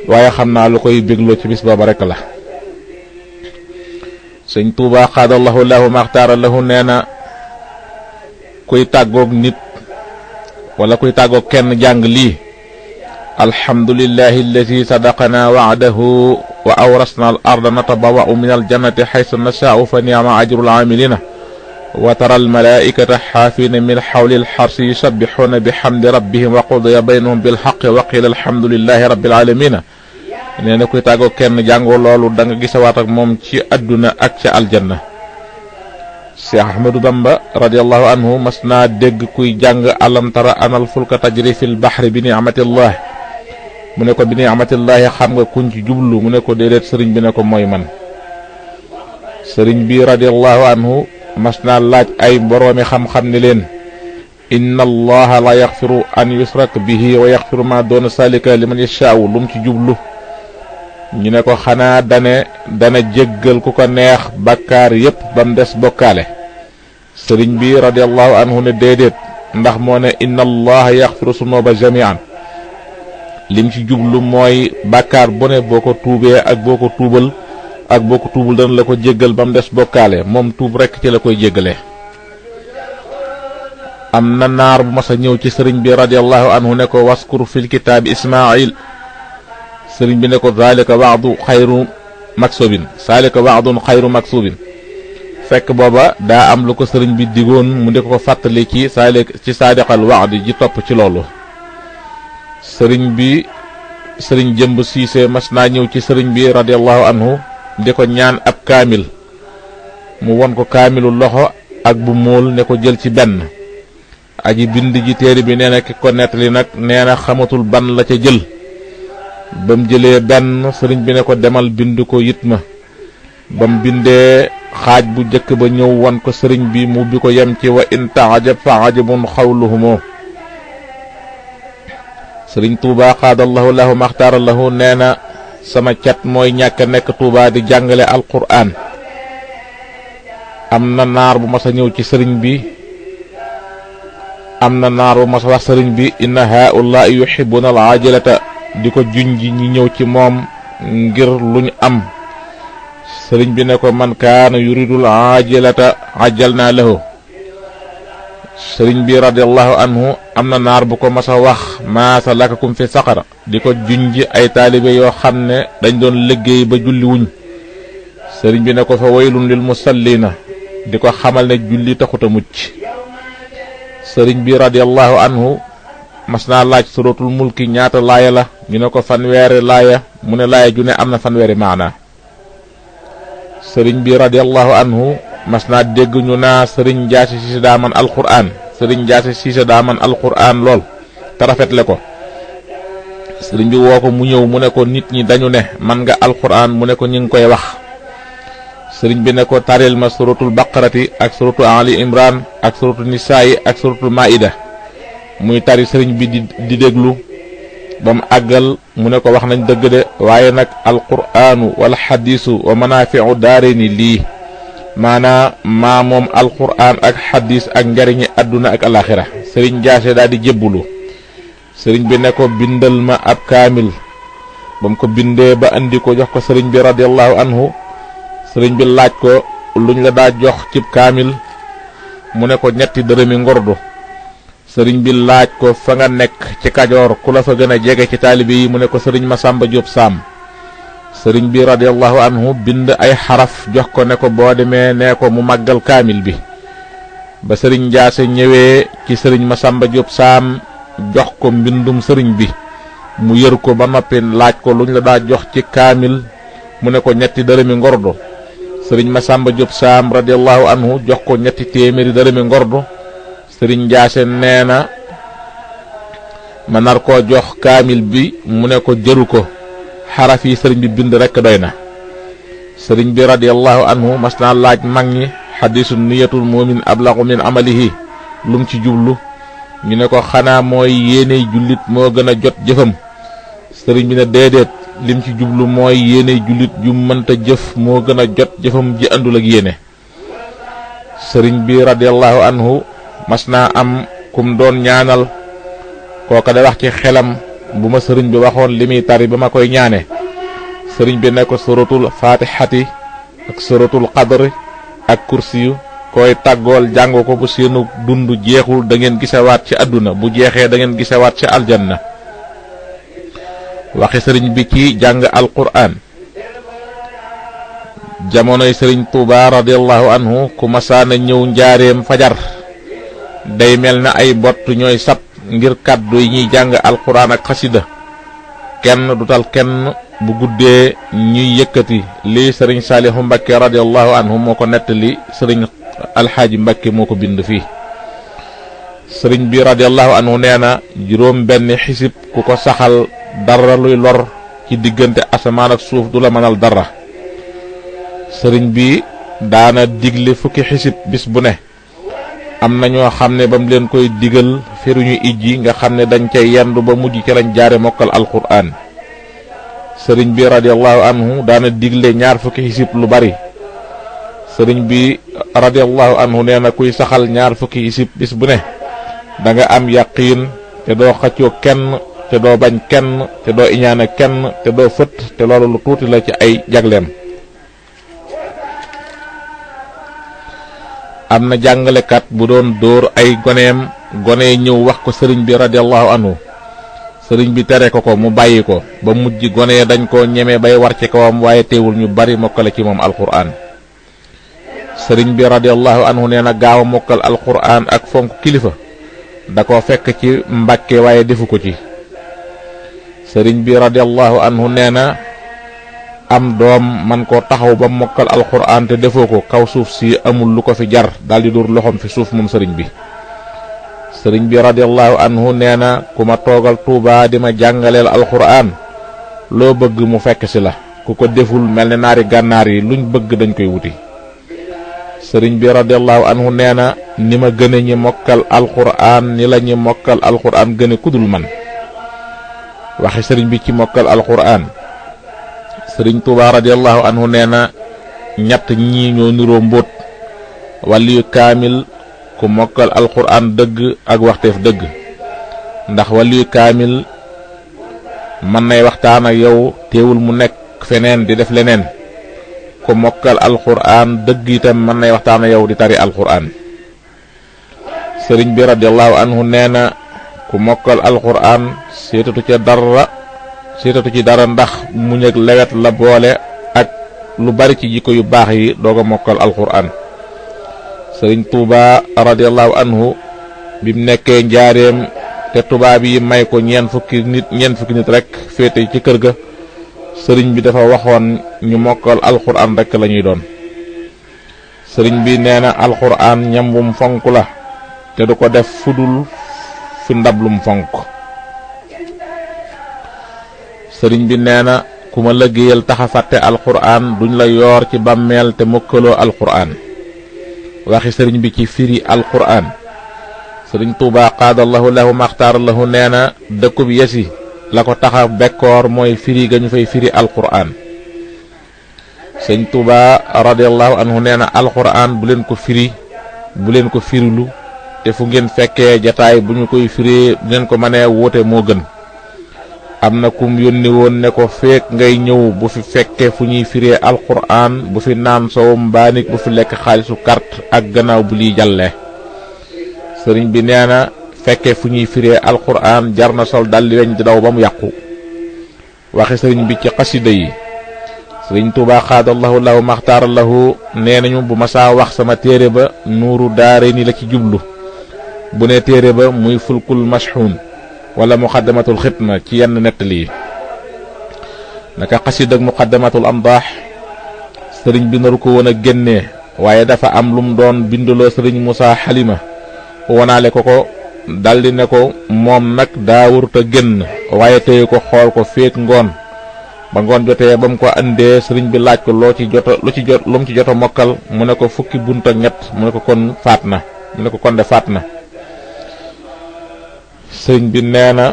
waaye xam naa lu koy bégloo ci bis booba rek la. sëriñ Tuubaa xaadallahu lahu maxtaara lahu nee na kuy tàggoog nit wala kuy tàggoog kenn jàng lii: alhamdulillahi alladi sadaqana wa'dahu wa awrasna al arda natabawwa'u min al jannati haythu nasha'u fa ni'ma ajrul amilina wa tara al malaikata xaafina min xawli al xarsi yusabbixuuna bihamdi rabbihim wa qudiya baynahum bil haqqi wa qila alhamdulillahi rabbil alamina. nee na kuy tàggoo kenn jàngoo loolu da nga gisawaat ak moom ci adduna ak ca aljanna. Cheikh Ahmadou Bamba radiyallahu anhu mas naa dégg kuy jàng alam tara anal fulka tajri fil bahri bi ni'matillah, mu ne ko bi ni'matillahi xam nga kuñ ci jublu, mu ne ko déedéet, sëriñ bi ne ko mooy man. sëriñ bi radiyallahu anhu mas naa laaj ay boroomi xam-xam ni leen: inna allaha la yaxfiru an yusrak bihi wa yaxfiru ma doona salika liman yashaa'u, lum ci jublu? ñu ne ko xanaa dana jéggal ku ko neex bakkaar yépp bam des bokkaale. sëriñ bi radiyallahu anhu ne déedéet, ndax moo ne inna allaha yaxfiru sunuba jami'an, lim ci jublu mooy bàkkaar bu ne boo ko tuubee ak boo ko tuubal ak boo ko tuubul dana la ko jéggal ba mu des bokkaale, moom tuub rekk ci la koy jéggalee. am na naar bu mas a ñëw ci sëriñ bi radiyallahu anhu ne ko waskur fil kitaabi ismail, sëriñ bi ne ko zalika wa'du xayru maksubin, zalika wa'dun xayru maksubin. fekk booba daa am lu ko sëriñ bi digoon mu di ko fàttali ci saadiqal wa'di ji topp ci loolu. sëriñ jëmb siise mas naa ñëw ci sëriñ bi radiyallahu anhu di ko ñaan ab kaamil, mu won ko kaamilu loxo ak bu mool ne ko jël ci benn. aji bind ji téere bi nee na ki ko nettali nag nee na xamatul ban la ca jël. ba mu jëlee benn sëriñ bi ne ko demal bind ko yit ma. ba mu bindee xaaj bu jëkk ba ñëw wan ko sëriñ bi mu bi ko yem ci wa in taajab fa ajabun xawluhumoo. sëriñ Tuubaa xaadallahu lahu maxtaara lahu nee na sama cat mooy ñàkk a nekk Tuubaa di jàngale alquraan. am na naar bu mas a ñëw ci sëriñ bi wax sëriñ bi inna haa'ulaa'i yuhibbuna al-aajilata di ko junji ñi ñëw ci moom ngir luñ am. sëriñ bi ne ko man kaana yuridul aajilata ajjalnaa lahu. sëriñ bi radiyallahu anhu am na naar bu ko mas a wax maa salakakum fi saqara di ko junji ay taalibe yoo xam ne dañ doon liggéey ba julli wuñ. sëriñ bi ne ko fa waylun lil musallina di ko xamal ne julli taxuta mucc. sëriñ bi radiyallahu anhu mas naa laaj suratul mulki ñaata laaya la ñu ne ko fanweeri laaya mu ne laaya ju ne am na fanweeri maana. sëriñ bi radiyallahu anhu mas naa dégg ñu naa sëriñ Jaasi Siise daa man alquraan sëriñ Jaasi Siise daa man alquraan lool te rafetle ko. sëriñ bi woo ko mu ñëw mu ne ko nit ñi dañu ne man nga alquraan mu ne ko ñi ngi koy wax. sëriñ bi ne ko taril ma suratul baqarati ak suratul ali imran ak suratul nisaayi ak suratul maida. muy tari sëriñ bi di déglu ba mu àggal mu ne ko wax nañ dëgg de waaye nag alquraanu wala xadiisu wa manaafiu daarayni lii maanaa maa moom alquraan ak xadiis ak njariñi àdduna ak alaxira. sëriñ Jaase daal di jébbulu. sëriñ bi ne ko bindal ma ab kaamil. ba mu ko bindee ba andi ko jox ko sëriñ bi radiyallahu anhu. sëriñ bi laaj ko luñ la daa jox cib kaamil mu ne ko ñetti dërëmi ngordu. sëriñ bi laaj ko fa nga nekk ci Kajoor ku la fa gën a jege ci taalibe yi mu ne ko sëriñ Masamba Jóob Saam. sëriñ bi radiyallahu anhu bind ay xaraf jox ko ne ko boo demee nee ko mu màggal kaamil bi. ba sëriñ Jaase ñëwee ci sëriñ Masamba Jóob Saam jox ko mbindum sëriñ bi mu yër ko ba noppi laaj ko luñ la daa jox ci kaamil mu ne ko ñetti dërëmi ngordu. sëriñ Masamba Jóob Saam radiyallahu anhu jox ko ñetti téeméeri dërëmi ngordu. sëriñ Jaase nee na ma nar koo jox kaamil bi mu ne ko jëru ko xaraf yi sëriñ bi bind rekk doy na. sëriñ bi radiyallahu anhu mas naa laaj mag ñi xadiisu niyatul muumin ablagu min amalihi lum ci jublu ñu ne ko xanaa mooy yéeney jullit moo gën a jot jëfam. sëriñ bi ne déedéet lim ci jublu mooy yéeney jullit ju mënta jëf moo gën a jot jëfam ji àndul ak yéene. sëriñ bi radiyallahu anhu mas naa am kum doon ñaanal kooka da wax ci xelam bu ma sëriñ bi waxoon li muy tari ba ma koy ñaane. sëriñ bi ne ko suratul fatihati ak suratul qadri ak kursiyu koy tàggool jàng ko bu seenu dund jeexul da ngeen gisewaat ci àdduna bu jeexee da ngeen gisewaat ci aljanna. waxi sëriñ bi ci jàng alquraan. jamonoy sëriñ Tuubaa radiyallahu anhu ku masaana ñëw njaareem fajar day mel na ay bott ñooy sab ngir kàddu yi ñuy jàng alquraan ak xasida. kenn du tal kenn bu guddee ñuy yëkkati lii sëriñ Saalihu Mbakke radiyallahu anhu moo ko nettali sëriñ Alxaaji Mbakke moo ko bind fii. sëriñ bi radiyallahu anhu nee na juróom benn xisib ku ko saxal dara luy lor ci diggante asamaan ak suuf du la mënal dara. sëriñ bi daana digle fukki xisib bis bu ne. am na ñoo xam ne ba mu leen koy digal feruñu ijji nga xam ne dañ cay yendu ba mujj ca lañ jaare mokkal alquraan. sëriñ bi radiyallahu anhu daana digle ñaar fukki xisib lu bari. sëriñ bi radiyallahu anhu nee na kuy saxal ñaar fukki xisib bis bu ne da nga am yaqiin te doo xëccoo kenn te doo bañ kenn te doo iñaane kenn te doo fët te loolu lu tuuti la ci ay jagleem. am na jàngalekat bu doon dóor ay goneem gone ñëw wax ko sëriñ bi radiyallahu anhu. sëriñ bi tere ko mu bàyyi ko ba mujj gone dañ koo ñeme bay war ci kawam waaye teewul ñu bari mokkale ci moom alquraan. sëriñ bi radiyallahu anhu nee na gaaw a mokkal alquraan ak fonk kilifa da ko fekk ci Mbàkke waaye defu ko ci. sëriñ bi radiyallahu anhu nee na am doom man koo taxaw ba mokkal alquran te defoo ko kaw suuf si amul lu ko fi jar daldi dur loxom fi suuf moom sëriñ bi radiyallahu anhu nee na ku ma toogal Tuubaa di ma jàngaleel alquran loo bëgg mu fekk si la ku ko deful mel ne naari gànnaar yi luñ bëgg dañ koy wuti. sëriñ bi radiyallahu anhu nee na ni ma gëne ñi mokkal alquran ni la ñi mokkal alquran gëne kudul man. waxi sëriñ bi ci mokkal alquran sëriñ Tuubaa radiyallahu anhu nee na ñett ñii ñoo niroo mbóot waliyu kaamil ku mokkal alquran dëgg ak waxteef dëgg ndax waliyu kaamil mën nay waxtaan ak yow teewul mu nekk feneen di def leneen ku mokkal alquran dëgg itam mën nay waxtaan ak yow di tari alquran. sëriñ bi radiyallahu anhu nee na ku mokkal alquran seetatu ci dara ndax muñ ak lewet la boole ak lu bari ci jikko yu baax yi doog a mokkal alquran. sëriñ Tuubaa radiyallahu anhu bim nekkee njaareem te tubaab yi may ko ñeent fukki nit rek féete ci kër ga sëriñ bi dafa waxoon ñu mokkal alquran rek la ñuy doon. sëriñ bi nee na alquran ñam wum fonk la te du ko def fudul fi ndab lum fonk. sëriñ bi nee na ku ma lëggéeyal taxa fàtte alquran duñ la yoor ci bàmmeel te mokkaloo alquran. waxi sëriñ bi ci firi alquran sëriñ Tuubaa qaadallahu lahu maxtaar lahu nee na dëkkub yesi la ko taxa bekkoor mooy firi ga ñu fay firi alquran. sëriñ Tuubaa radiyallahu anhu nee na alquran bu leen ko firi bu leen ko firilu te fu ngeen fekkee jataay bu ñu koy firee bu ngeen ko mënee woote moo gën. am na kum yónni woon ne ko feek ngay ñëw bu fi fekke fu ñuy firee alquran bu fi naan sowum mbaanik bu fi lekk xaalisu carte ak gannaaw bu liy jàllee. sëriñ bi nee na fekke fu ñuy firee alquran jar na sol daldi weñ di daw ba mu yàqu. waxi sëriñ bi ci xasida yi sëriñ Tuubaa xaadallahu lahu maxtaara lahu nee nañu bu masaa wax sama téere ba nuuru daare ni la ci jublu bu ne téere ba muy fulkul mashxuun wala muqaddamatul xidma ci yenn nettali yi. naka xasida ak muqaddamatul amdaax sëriñ bi naru ko woon a génnee waaye dafa am lum doon bindaloo sëriñ Musaa Xalima wanaale ko daldi ne ko moom nag daa warut a génn waaye téye ko xool ko féeg ngoon ba ngoon jotee ba mu ko andee sëriñ bi laaj ko lu mu ci jot a mokkal mu ne ko fukki bunt ak ñett mu ne ko kon faat na mu ne ko kon de faat na. sëriñ bi nee na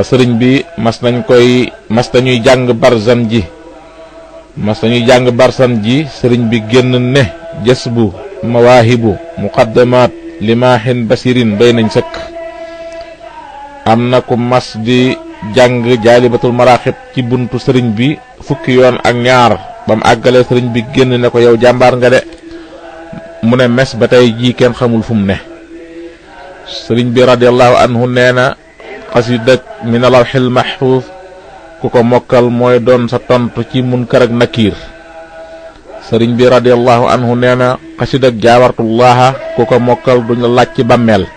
sëriñ bi mas nañuy jàng barzan ji sëriñ bi génn ne jës bu mawaahibu muqaddamaat limaahin basirin doy nañ sëkk. am na ku mas di jàng jaalibatul maraaxib ci buntu sëriñ bi fukki yoon ak ñaar ba mu àggalee sëriñ bi génn ne ko yow jàmbaar nga de mu ne mes ba tey jii kenn xamul fu mu ne. sëriñ bi radiyallahu anhu nee na xasida min al-lawhil mahfuuz ku ko mokkal mooy doon sa tontu ci munkar ak nakiir. sëriñ bi radiyallahu anhu nee na xasida jaawartullaha ku ko mokkal duñ la laaj ci bàmmeel.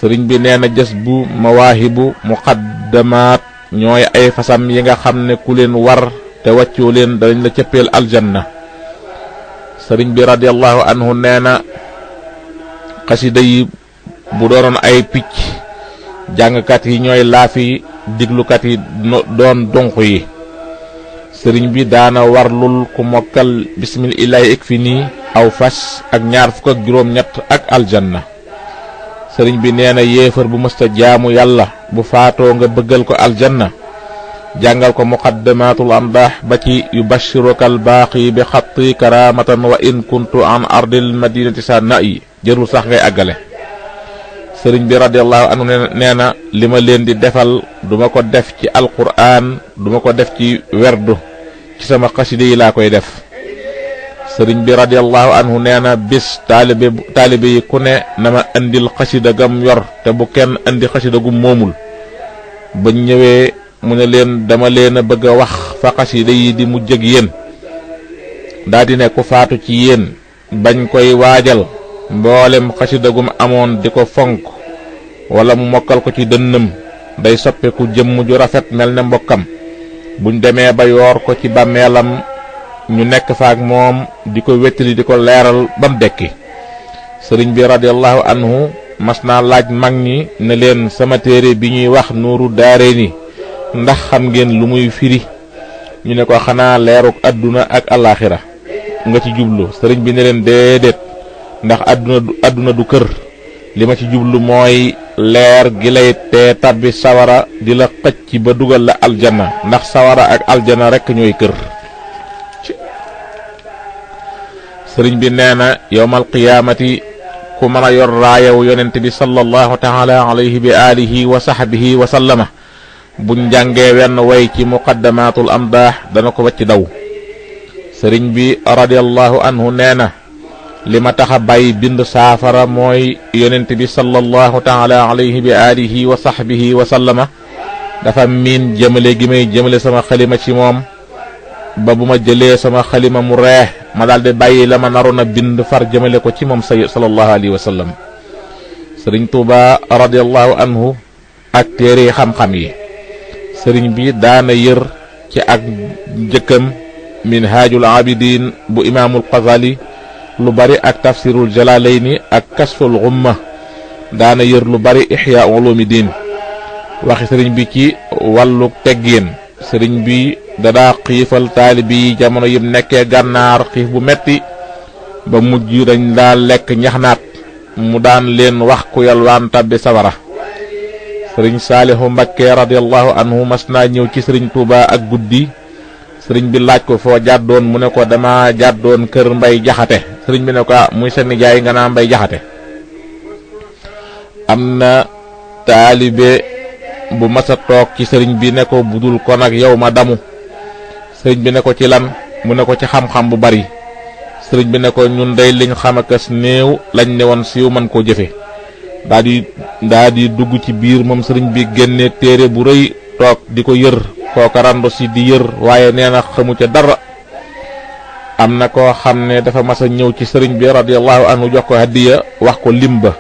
sëriñ bi nee na jës bu mawaahibu muqaddamaat ñooy ay fasam yi nga xam ne ku leen war te wàccoo leen danañ la cëppeel aljanna. sëriñ bi radiyallahu anhu nee na xasida yi bu doonoon ay picc jàngkat yi ñooy laafi diglukat yi doon donq yi. sëriñ bi daana warlul ku mokkal bismil ilaahi ik fi nii aw fas ak ñaar fukk ak juróom-ñett ak aljanna. sëriñ bi nee na yéefar bu mësta jaamu yàlla bu faatoo nga bëggal ko aljanna jàngal ko muqaddamatul amdaax ba ci yubashiruka albaaqi bi xatti karamatan wa in kuntu an ardil madinati sa na yi jërul sax ngay àggale. sëriñ bi radiyallahu anhu nee na li ma leen di defal duma ko def ci alquran duma ko def ci werdu ci sama xasida yi laa koy def. sëriñ bi radiyallahu anhu nee na bis taalibe yi ku ne na ma andil xasida gam yor te bu kenn andi xasida gum moomul. bañ ñëwee mu ne leen dama leen a bëgg a wax fa xasida yi di mujj ak yéen daldi ne ku faatu ci yéen bañ koy waajal mboolem xasida gum amoon di ko fonk wala mu mokkal ko ci dënnam day soppeeku jëmm ju rafet mel ne mbokkam buñ demee ba yoor ko ci bàmmeelam ñu nekk fa ak moom di ko wettali di ko leeral bam dekki. sëriñ bi radiyallahu anhu mas naa laaj mag ñi ne leen sama téere bi ñuy wax nuuru daarayni ndax xam ngeen lu muy firi ñu ne ko xanaa leeruk àdduna ak alaaxira nga ci jublu. sëriñ bi ne leen déedéet, ndax àdduna du kër, li ma ci jublu mooy leer gi lay tee tabbi sawara di la xëcc ba dugal la aljanna, ndax sawara ak aljanna rekk ñooy kër. sëriñ bi nee na yowmal qiyaamati ku mën a yor raayaw yonent bi sallallahu taala alayhi bi alihi wa sahbihi wa sallama buñ jàngee wenn way ci muqaddamatul amdaax dana ko wacc daw. sëriñ bi radiyallahu anhu nee na li ma tax a bàyyi bind saafara mooy yonent bi sallallahu taala alayhi bi alihi wa sahbihi wa sallama dafa miin jëmale gi may jëmale sama xalima ci moom ba bu ma jëlee sama xalima mu reex ma daldi bàyyi la ma naroon a bind far jëmale ko ci moom sallallahu alayhi wa sallam. sëriñ Tuuba radiyallahu anhu ak téere xam-xam yi sëriñ bi daana yër ci ak njëkkam minhaajul abidin bu imaamul Xazali lu bari ak tafsirul jalalayni ak kasful ghumma daana yër lu bari ihya ulumuddin. waxi sëriñ bi ci wàllu teggiin sëriñ bi dadaa xiifal taalibi yi jamono yim nekkee gànnaar xiif bu metti ba mujj dañ daa lekk ñaxnaat mu daan leen wax ku yalwaan tabbi sawara. sëriñ Saalihu Mbakke radiyallahu anhu mas naa ñëw ci sëriñ Tuuba ak guddi. sëriñ bi laaj ko foo jàddoon mu ne ko dama jàddoon kër Mbay Jaxate. sëriñ bi ne ko muy sa nijaay nga naa Mbay Jaxate. am na taalibe bu masa toog ci sëriñ bi ne ko budul kon ak yow ma damu. sëriñ bi ne ko ci lan mu ne ko ci xam-xam bu bari. sëriñ bi ne ko ñun day liñ xam akas néew lañ ne woon siiw man koo jëfe. daa di dugg ci biir moom sëriñ bi génne téere bu rëy toog di ko yër kooka randu si di yër waaye nee na xamu ca dara. am na koo xam ne dafa mas a ñëw ci sëriñ bi radiyallahu anhu jox ko hadiya wax ko lim ba.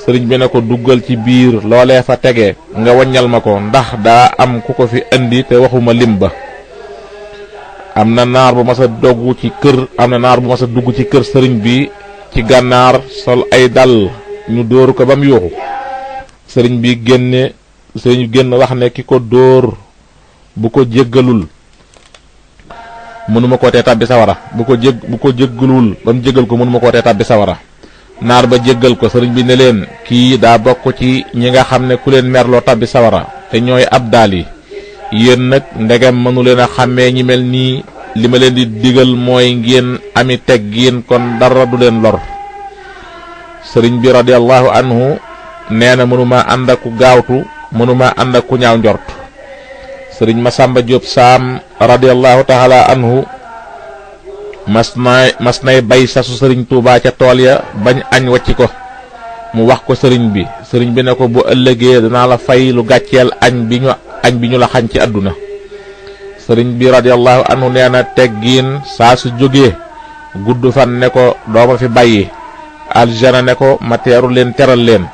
sëriñ bi ne ko duggal ci biir loolee fa tege nga waññal ma ko ndax daa am ku ko fi indi te waxuma lim ba. am na naar bu mas a dugg ci kër sëriñ bi ci gànnaar sol ay dàll ñu dóor ko ba mu yuuxu. sëriñ bi génn wax ne ki ko dóor bu ko jéggalul mënuma koo tee tàbbi sawara bu ko jéggalul ba mu jéggal ko mënuma koo tee tàbbi sawara. naar ba jéggal ko sëriñ bi ne leen kii daa bokk ci ñi nga xam ne ku leen merloo tàbbi sawara te ñooy ab daal yi. yéen nag ndegam mënu leen a xàmmee ñi mel nii li ma leen di digal mooy ngeen ami teggiin kon dara du leen lor. sëriñ bi radiyallahu anhu nee na mënuma ànd ak ku gaawtu mënuma ànd ak ku ñaaw njort. sëriñ Masamba Diop Saam radiyallahu taala anhu mas nay bay sasu sëriñ Tuuba ca tool ya bañ añ wacci ko mu wax ko sëriñ bi ne ko bu ëllëgee danaa la fay lu gàcceel añ bi ñu la xañ ci àdduna. sëriñ bi radiyallahu anhu nee na teggiin saa su jógee gudd fan ne ko dooma fi bàyyi aljana ne ko ma teeru leen teral leen.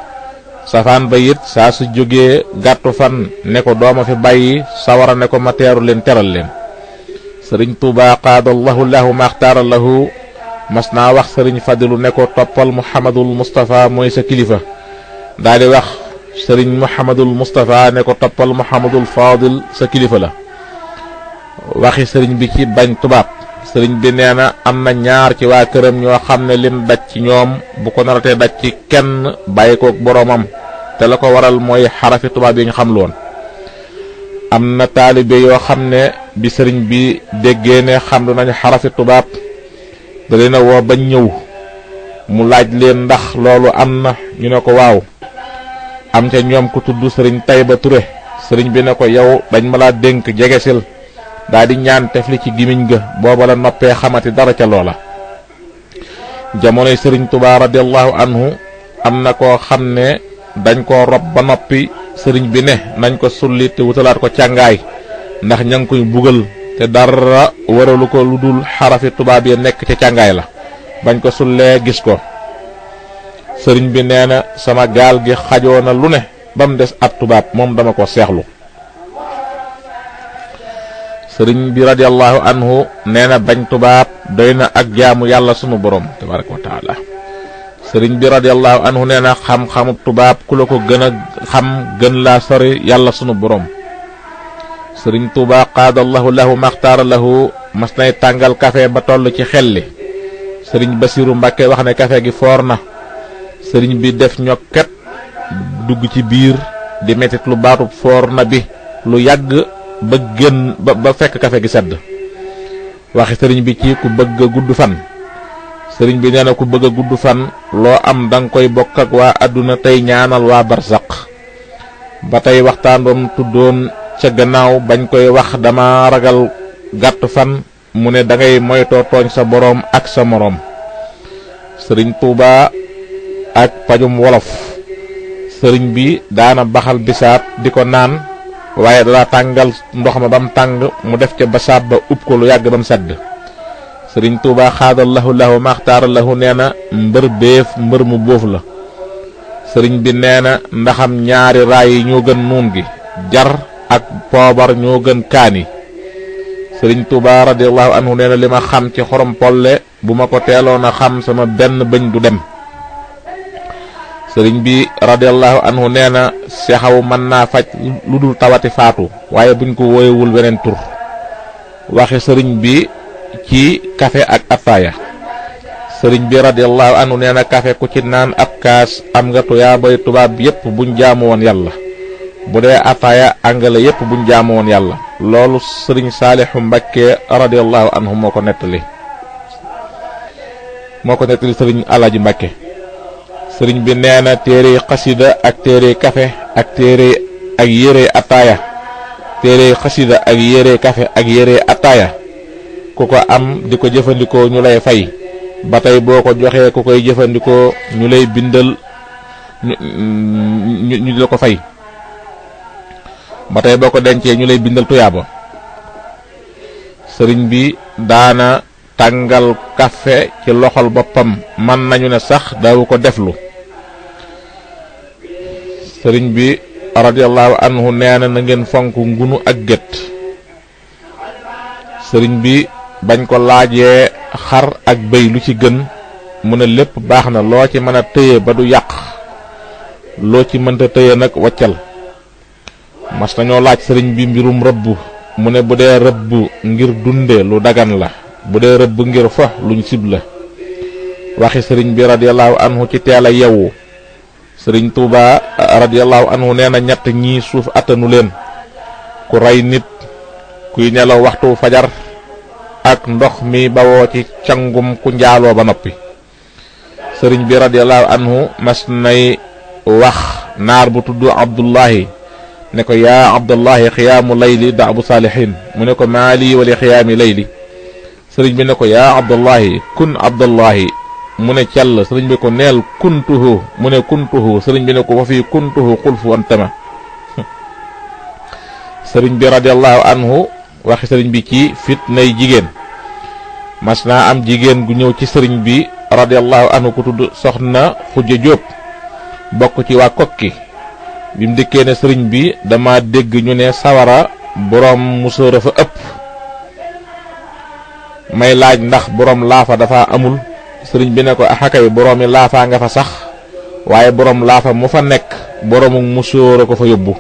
safaan ba it saa su jógee gàttu fan ne ko dooma fi bàyyi sawara ne ko ma teeru leen teral leen. sëriñ Tuuba qaadallahu lahu maxtaara lahu mas naa wax sëriñ Fadilu ne ko toppal Muhammadul Mustafa mooy sa kilifa. daal di wax sëriñ Muhammadul Mustafa ne ko toppal Muhammadul Fadil sa kilifa la. waxi sëriñ bi ci bañ tubaab sëriñ bi nee na am na ñaar ci waa këram ñoo xam ne lim daj ci ñoom bu ko naratee daj ci kenn bàyyi kook boroomam te la ko waral mooy xarafi tubaab yi ñu xam loon. am na taalibe yoo xam ne bi sëriñ bi déggee ne xam nañu xarafi tubaab da leen a woo bañ ñëw mu laaj leen ndax loolu am na ñu ne ko waaw. am ca ñoom ku tudd sëriñ Tayba Ture sëriñ bi ne ko yow dañ ma laa dénk jegesil daa di ñaan tefli ci gimiñ ga booba la noppee xamati dara ca loola. jamonoy sëriñ Tuubaa radiyallahu anhu am na koo xam ne dañ koo rob ba noppi sëriñ bi ne nañ ko sulli te wutalaat ko càngaay ndax ña ngi koy bugal te dara waralu ko lu dul xarafi tubaab yi nekk ca càngaay la. bañ ko sullee gis ko sëriñ bi nee na sama gaal gi xajoo na lu ne ba mu des ab tubaab moom dama ko seexlu. sëriñ bi radiyallahu anhu nee na bañ tubaab doy na ak jaamu yàlla sunu borom tabaraka wa taala. sëriñ bi radiyallahu anhu nee na xam-xamu tubaab ku la ko gën a xam gën laa sori yàlla sunu borom. sëriñ Tuubaa qaadallahu lahu maxtaara lahu mas nay tàngal kafe ba toll ci xelli. sëriñ Basiru Mbàkke wax ne kafe gi foor na. sëriñ bi def ñokket dugg ci biir di metit lu baatub foor na bi lu yàgg ba génn ba fekk kafe gi sedd. waxi sëriñ bi ci ku bëgg a gudd fan. sëriñ bi nee na ku bëgg a gudd fan loo am danga koy bokk ak waa àdduna tey ñaanal waa barsaq. ba tey waxtaan doom tuddoon ca gannaaw bañ koy wax dama ragal gàtt fan mu ne dangay moytoo tooñ sa boroom ak sa moroom. sëriñ Tuubaa ak pajum wolof. sëriñ bi daana baxal bisaab di ko naan waaye dana tàngal ndox ma bam tàng mu def ca basaab ba ub ko lu yàgg bam sedd. sëriñ Tuubaa xaadallahu lahu maxtaara lahu nee na mbër béef mbër mu bóof la. sëriñ bi nee na ndaxam ñaari raay yi ñoo gën nuun gi jar ak poobar ñoo gën kaani. sëriñ Tuubaa radiyallahu anhu nee na li ma xam ci xorom polle bu ma ko teeloon a xam sama benn bëñ du dem. sëriñ bi radiyallahu anhu nee na sexaw mën naa faj lu dul tawati faatu waaye buñ ko wóoyewul weneen tur. waxi sëriñ bi ci kafe ak ataaya. sëriñ bi radiyallahu anhu nee na kafe ku ci naan ab kaas am nga tuyaabay tubaab yépp buñ jaamu woon yàlla. bu dee ataaya angale yépp buñ jaamu woon yàlla. loolu sëriñ Saalixu Mbakke radiyallahu anhu moo ko nettali sëriñ Alaaji Mbakke. sëriñ bi nee na téere xasida ak téere kafe ak téere ak yére ataaya. téere xasida ak yére kafe ak yére ataaya ku ko am di ko jëfandikoo ñu lay fay. ba tey boo ko joxee ku koy jëfandikoo ñu lay bindal ñu di la ko fay. ba tey boo ko dencee ñu lay bindal tuyaaba. sëriñ bi daana tàngal kafe ci loxol boppam mën nañu ne sax daawu ko deflu. sëriñ bi radiyallahu anhu nee na ngeen fonk ngunu ak gët. sëriñ bi bañ ko laajee xar ak bëy lu ci gën mu ne lépp baax na loo ci mën a tëye ba du yàq loo ci mënta tëye nag waccal. mas nañoo laaj sëriñ bi mbirum rëbb mu ne bu dee rëbb ngir dunde lu dagan la bu dee rëbb ngir fo luñ sib la. waxi sëriñ bi radiyallahu anhu ci teel a yewu. sëriñ Tuubaa radiyallahu anhu nee na ñett ñii suuf attanu leen ku rey nit kuy nelaw waxtu fajar ak ndox mi bawoo ci cangum ku njaaloo ba noppi. sëriñ bi radiyallahu anhu mas nay wax naar bu tudd Abdullahi ne ko yaa Abdullahi xiyaamu layli da'bu saalihin mu ne ko maali wali xiyaami layli. sëriñ bi ne ko yaa Abdullahi kun Abdullahi mu ne cell. sëriñ bi ko neel kuntuhu mu ne kuntuhu. sëriñ bi ne ko fa fii kuntuhu xulfu antama. sëriñ bi radiyallahu anhu waxi sëriñ bi ci fitnay jigéen. mas naa am jigéen gu ñëw ci sëriñ bi radiyallahu anhu ku tudd soxna Xujja Jóob bokk ci waa kokki. bi mu dikkee ne sëriñ bi dama dégg ñu ne sawara boroom musóor a fa ëpp may laaj ndax boroom laafa dafa amul. sëriñ bi ne ko axakay boroomi laafaa nga fa sax waaye boroom laafa mu fa nekk boroomu musóor a ko fa yóbbu.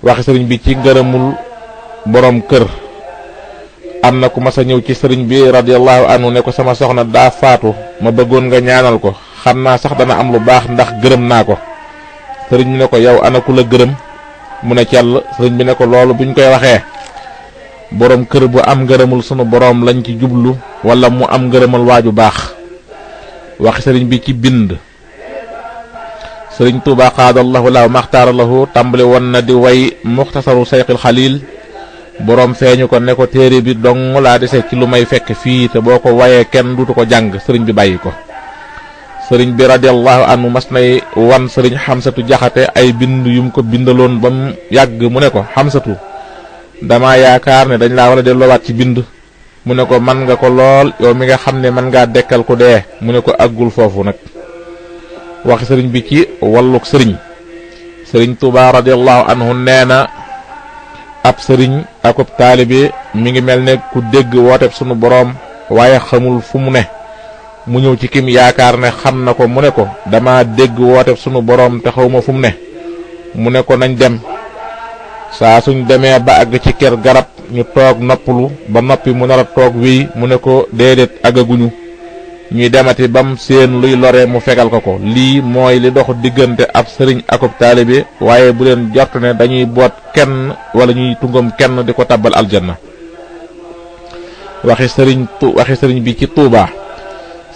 waxi sëriñ bi ci ngërëmul boroom kër. am na ku mas a ñëw ci sëriñ bi radiyallahu anhu ne ko sama soxna daa faatu ma bëggoon nga ñaanal ko xam naa sax dana am lu baax ndax gërëm naa ko. sëriñ bi ne ko yow ana ku la gërëm mu ne cell. sëriñ bi ne ko loolu buñ koy waxee boroom kër bu am ngërëmul sunu boroom lañ ci jublu wala mu am ngërëmal waaju baax. waxi sëriñ bi ci bind. sëriñ Tuubaa xaadallahu lahu maxtaara lahu tàmbali woon na di way muxtasaru sayxil xalil boroom feeñu ko ne ko téere bi dong laa dese ci lu may fekk fii te boo ko wayee kenn dutu ko jàng. sëriñ bi bàyyi ko. sëriñ bi radiyallahu anhu mas nay wan sëriñ Xamsatu Jaxate ay bind yum ko bindaloon ba mu yàgg mu ne ko Xamsatu dama yaakaar ne dañ laa war a delloowaat ci bind. mu ne ko man nga ko lool yow mi nga xam ne man ngaa dekkal ku dee. mu ne ko àggul foofu nag. waxi sëriñ bi ci walluk sëriñ. sëriñ Tuubaa radiyallahu anhu nee na ab sëriñ akub taalibe mi ngi mel ne ku dégg wooteb sunu boroom waaye xamul fu mu ne mu ñëw ci kim yaakaar ne xam na ko mu ne ko dama dégg wooteb sunu boroom te xawma fu mu ne mu ne ko nañ dem. saa suñ demee ba àgg ci kër garab ñu toog noppalu ba noppi mu nar a toog wéy mu ne ko déedéet àggaguñu ñuy demati bam seen luy lore mu fegal ko ko. lii mooy li dox diggante ab sëriñ akub taalibe waaye bu leen jort ne dañuy boot kenn wala ñuy tungam kenn di ko tabbal aljanna. waxi sëriñ bi ci Tuuba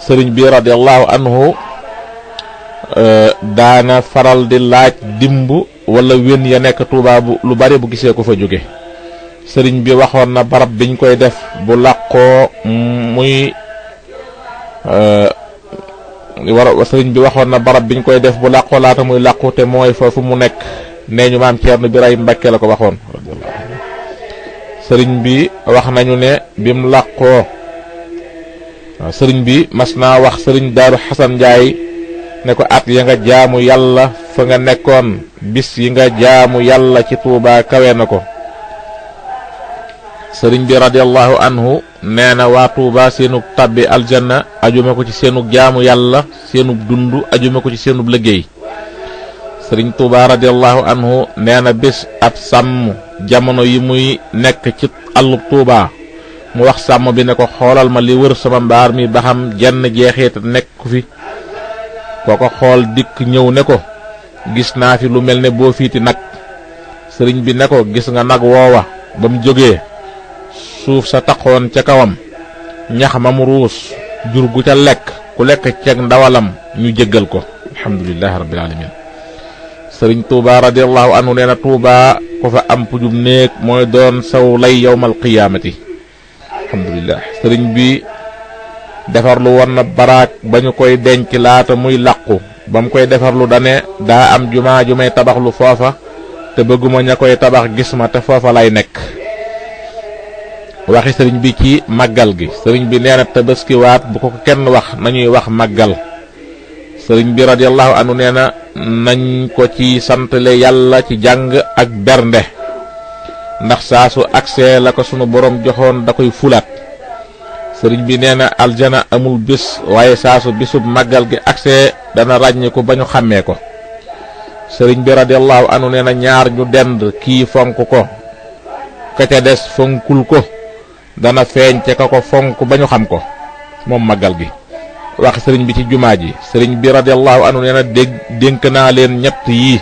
sëriñ bi radiyallahu anhu daana faral di laaj dimb wala wén ya nekk Tuuba bu lu bari bu gisee ko fa jóge. sëriñ bi waxoon na barab biñ koy def bu làqoo muy sëriñ bi waxoon na barab biñ koy def bu làqoo laata muy làqu te mooy foofu mu nekk nee ñu maam Ceerno Birahim Mbàkke la ko waxoon. sëriñ bi wax nañu ne bim làqoo sëriñ bi mas naa wax sëriñ Daaru Xasan Njaay ne ko at ya nga jaamu yàlla fa nga nekkoon bis yi nga jaamu yàlla ci Tuuba kawe na ko. sëriñ bi radiyallahu anhu nee na waa Tuuba seenug tabbi aljanna ajuma ko ci seenug jaamu yàlla seenug dund ajuma ko ci seenug liggéey. sëriñ Tuuba radiyallahu anhu nee na bés ab sàmm jamono yi muy nekk ci àllub Tuuba mu wax sàmm bi ne ko xoolal ma li wër sama mbaar mi ba xam jenn jeexeet nekk ku fi. kooko xool dikk ñëw ne ko gis naa fi lu mel ne boo fiiti nag. sëriñ bi ne ko gis nga nag woowa ba mu jógee suuf sa taxoon ca kawam ñax ma mu ruus jur gu ca lekk ku lekk ceeg ndawalam ñu jéggal ko. alhamdulillahi rabbil alamin. sëriñ Tuuba radiyallahu anhu nee na Tuuba ku fa am pujum néeg mooy doon saw lay yawmal qiyaamati. alhamdulillah. sëriñ bi defarlu woon na baraak ba ñu koy denc laata muy làqu ba mu koy defarlu dane daa am jumaa ju may tabaxlu foofa te bëgguma ña koy tabax gis ma te foofa lay nekk. waxi sëriñ bi ci màggal gi sëriñ bi nee na tabaskiwaat bu ko kenn wax nañuy wax màggal. sëriñ bi radiyallahu anhu nee na nañ ko ci santle yàlla ci jàng ak bernde ndax saa su agsee la ko sunu borom joxoon da koy fulaat. sëriñ bi nee na aljana amul bis waaye saa su bisub màggal gi agsee dana ràññi ko ba ñu xàmmee ko. sëriñ bi radiyallahu anhu nee na ñaar ñu dend kii fonk ko ka ca des fonkul ko dana feeñ ca ka ko fonk ba ñu xam ko moom màggal gi. wax sëriñ bi ci jumaa ji sëriñ bi radiyallahu anhu nee na dénk naa leen ñett yi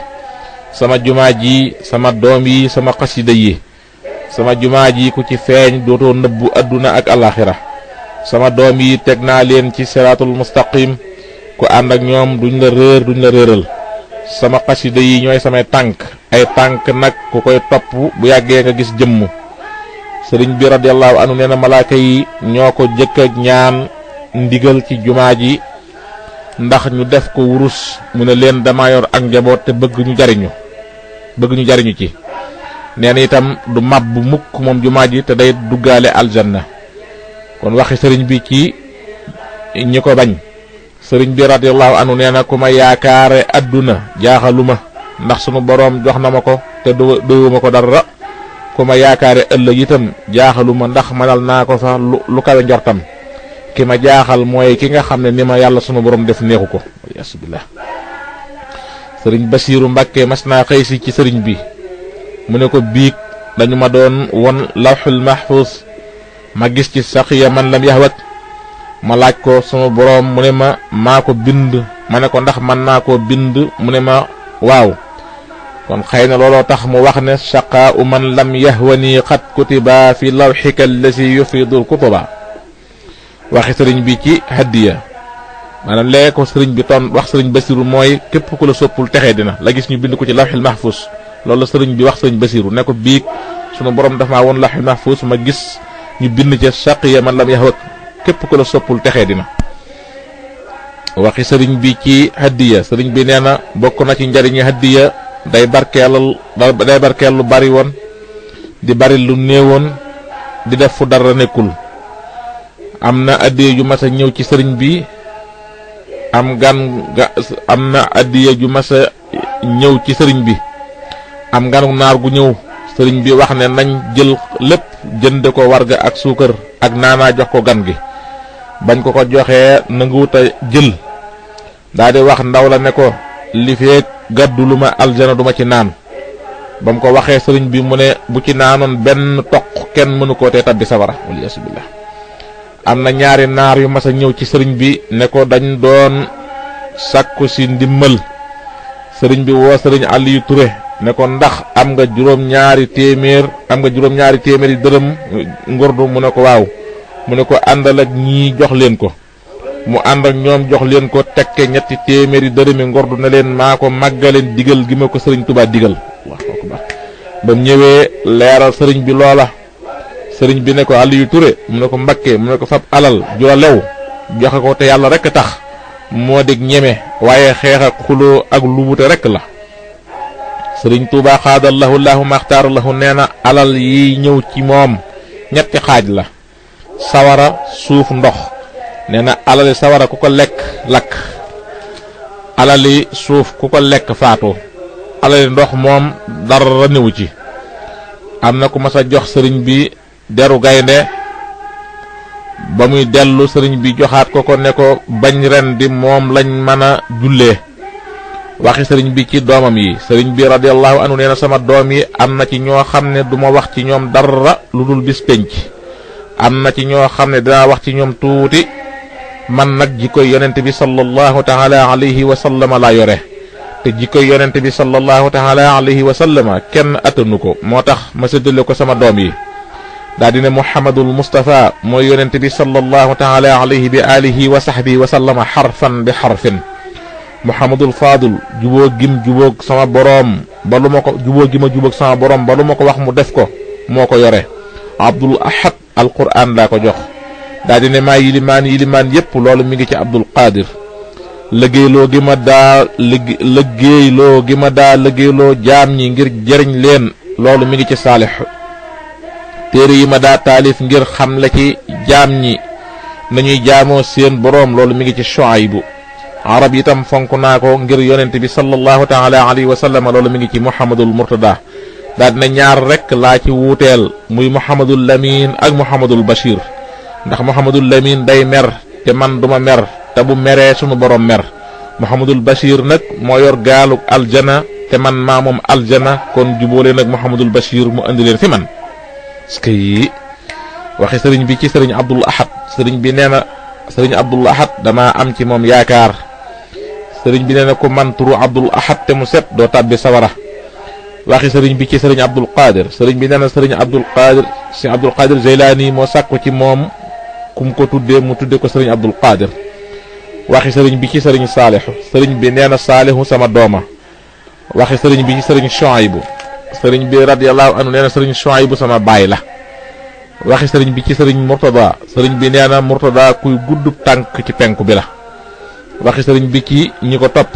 sama jumaa ji sama doom yi sama xasida yi. sama jumaa ji ku ci feeñ dootoo nëbbu adduna ak alaxira. sama doom yi teg naa leen ci siraatul mustaqim ku ànd ak ñoom duñ la réer duñ la réeral. sama xasida yi ñooy samay tànk ay tànk nag ku koy topp bu yàggee nga gis jëmm. sëriñ bi radiyallahu anhu nee na malaaka yi ñoo ko jëkk ak ñaan ndigal ci jumaa ji ndax ñu def ko wurus mu ne leen dama yor ak njaboot te bëgg ñu jariñu ci. nee na itam du màbb mukk moom jumaa ji te day duggaale aljanna. kon waxi sëriñ bi ci ñi ko bañ sëriñ bi radiyallahu anhu nee na ku ma yaakaare adduna jaaxaluma ndax sunu boroom jox na ma ko te doyuma ko dara. ku ma yaakaare ëllëg itam jaaxaluma ndax manal naa ko fa lu kawe njortam. ki ma jaaxal mooy ki nga xam ne ni ma yàlla sunu boroom def neexu ko. yasubillah. sëriñ Basiiru Mbàkke mas naa xëy si ci sëriñ bi mu ne ko biig dañu ma doon won lawxul mahfuus ma gis ci saqiya man lam yahwat ma laaj ko sunu boroom mu ne ma maa ko bind ma ne ko ndax man naa koo bind mu ne ma waaw. kon xëy na looloo tax mu wax ne shaqaa'u man lam yahwani qad kutiba fi lawxika allasi yufidul kutuba. waxi sëriñ bi ci hadiya maanaam léegi ko sëriñ bi ton wax sëriñ Basiru mooy képp ku la soppul texee dina la gis ñu bind ko ci lawxil mahfuus loolu la sëriñ bi wax sëriñ Basiru ne ko biig sunu borom dafa maa woon lawxil mahfuus ma gis ñu bind ca shaqiya man lam yahwak képp ku la soppul texee dina. waxi sëriñ bi ci hadiya sëriñ bi nee na bokk na ci njariñi hadiya day barkeel lu bari woon di bari lu néewoon di def fu dara nekkul. am na hadiya ju mas a ñëw ci sëriñ bi am na hadiya ju mas a ñëw ci sëriñ bi am ganu naar gu ñëw sëriñ bi wax ne nañ jël lépp jënde ko warga ak suukar ak naanaa jox ko gan gi. bañ ko ko joxee nanguwut a jël daa di wax ndaw la ne ko li feek gàddu lu ma aljana duma ci naan ba mu ko waxee sëriñ bi mu ne bu ci naanoon benn toq kenn mënu koo tee tabbi sawara waliyaasu billah. am na ñaari naar yu mas a ñëw ci sëriñ bi ne ko dañ doon sàkku si ndimmal sëriñ bi woo sëriñ Aliou Touré ne ko ndax am nga juróom-ñaari téeméeri dërëm ngordu mu ne ko waaw mu ne ko àndal ak ñii jox leen ko mu ànd ak ñoom jox leen ko tekke ñetti téeméeri dërëmi ngordu ne leen maa ko màggaleen digal gi ma ko sëriñ Tuubaa digal ba mu ñëwee leeral sëriñ bi loola sëriñ bi ne ko Aliou Touré mu ne ko Mbakke mu ne ko fab alal ju la lew joxe ko te yàlla rekk tax moo dig ñeme waaye xeex ak xuloo ak lu wute rekk la. sëriñ Tuubaa xaadallahu lahu maxtaar lahu nee na alal yi ñëw ci moom ñetti xaaj la sawara suuf ndox nee na alali sawara ku ko lekk lakk alali suuf ku ko lekk faatu alali ndox moom dara newu ci. am na ku mas a jox sëriñ bi deru gaynde ba muy dellu sëriñ bi joxaat ko ko ne ko bañ ren di moom lañ mën a jullee. waxi sëriñ bi ci doomam yi sëriñ bi radiyallahu anhu nee na sama doom yi am na ci ñoo xam ne duma wax ci ñoom dara lu dul bis penc am na ci ñoo xam ne dinaa wax ci ñoom tuuti man nag jikkoy yonent bi sallallahu taala alayhi wa sallama laa yore te jikkoy yonent bi sallallahu taala alayhi wa sallama kenn attanu ko moo tax ma séddale ko sama doom yi daa dine Muhammadul Mustafa mooy yonent bi sallallahu taala alayhi bi alihi wa sahbihi wa sallama xarfan bi xarfin Muhammadul Fadul jubóo gim jubóog sama boroom ba lu ma ko jubóo gi ma jubóog sama boroom ba lu ma ko wax mu def ko moo ko yore Abdul Ahad alquran laa ko jox daa di ne maa yilimaan yépp loolu mi ngi ci Abdul Qadir liggéeyloo gi ma daa liggéeyloo jaam ñi ngir jëriñ leen loolu mi ngi ci Saalix téere yi ma daa taalif ngir xam la ci jaam ñi nañuy jaamoo seen boroom loolu mi ngi ci Shuaybu arab itam fonk naa ko ngir yonent bi sallallahu taala alayhi wa sallam loolu mi ngi ci Muhammadul Murtada daal dina ñaar rek laa ci wuuteel muy Muhammadul Lamin ak Muhammadul Bashir ndax Muhammadul Lamin day mer te man duma mer te bu meree sunu borom mer Muhammadul Bashir nag moo yor gaalug aljana te man maa moom aljana kon jubóole nag Muhammadul Bashir mu andi leen fi man. parce que yi waxi sëriñ bi ci sëriñ Abdul Ahad sëriñ bi nee na sëriñ Abdul Ahad damaa am ci moom yaakaar sëriñ bi nee na ko man turu Abdul Ahad te mu set doo tàbbi sawara. waxi sëriñ bi ci sëriñ Abdul Qadir sëriñ bi nee na sëriñ Abdul Qadir Jeylaani moo sàkku ci moom kum ko tuddee mu tudde ko sëriñ Abdul Qadir. waxi sëriñ bi ci sëriñ Saalixu sëriñ bi nee na Saalixu sama dooma. waxi sëriñ bi ci sëriñ Shuaybu sëriñ bi radiyallahu anhu nee na sëriñ Shuaybu sama baay la. waxi sëriñ bi ci sëriñ Murtada sëriñ bi nee na Murtada kuy guddub tànk ci penku bi la. waxi sëriñ bi ci ñi ko topp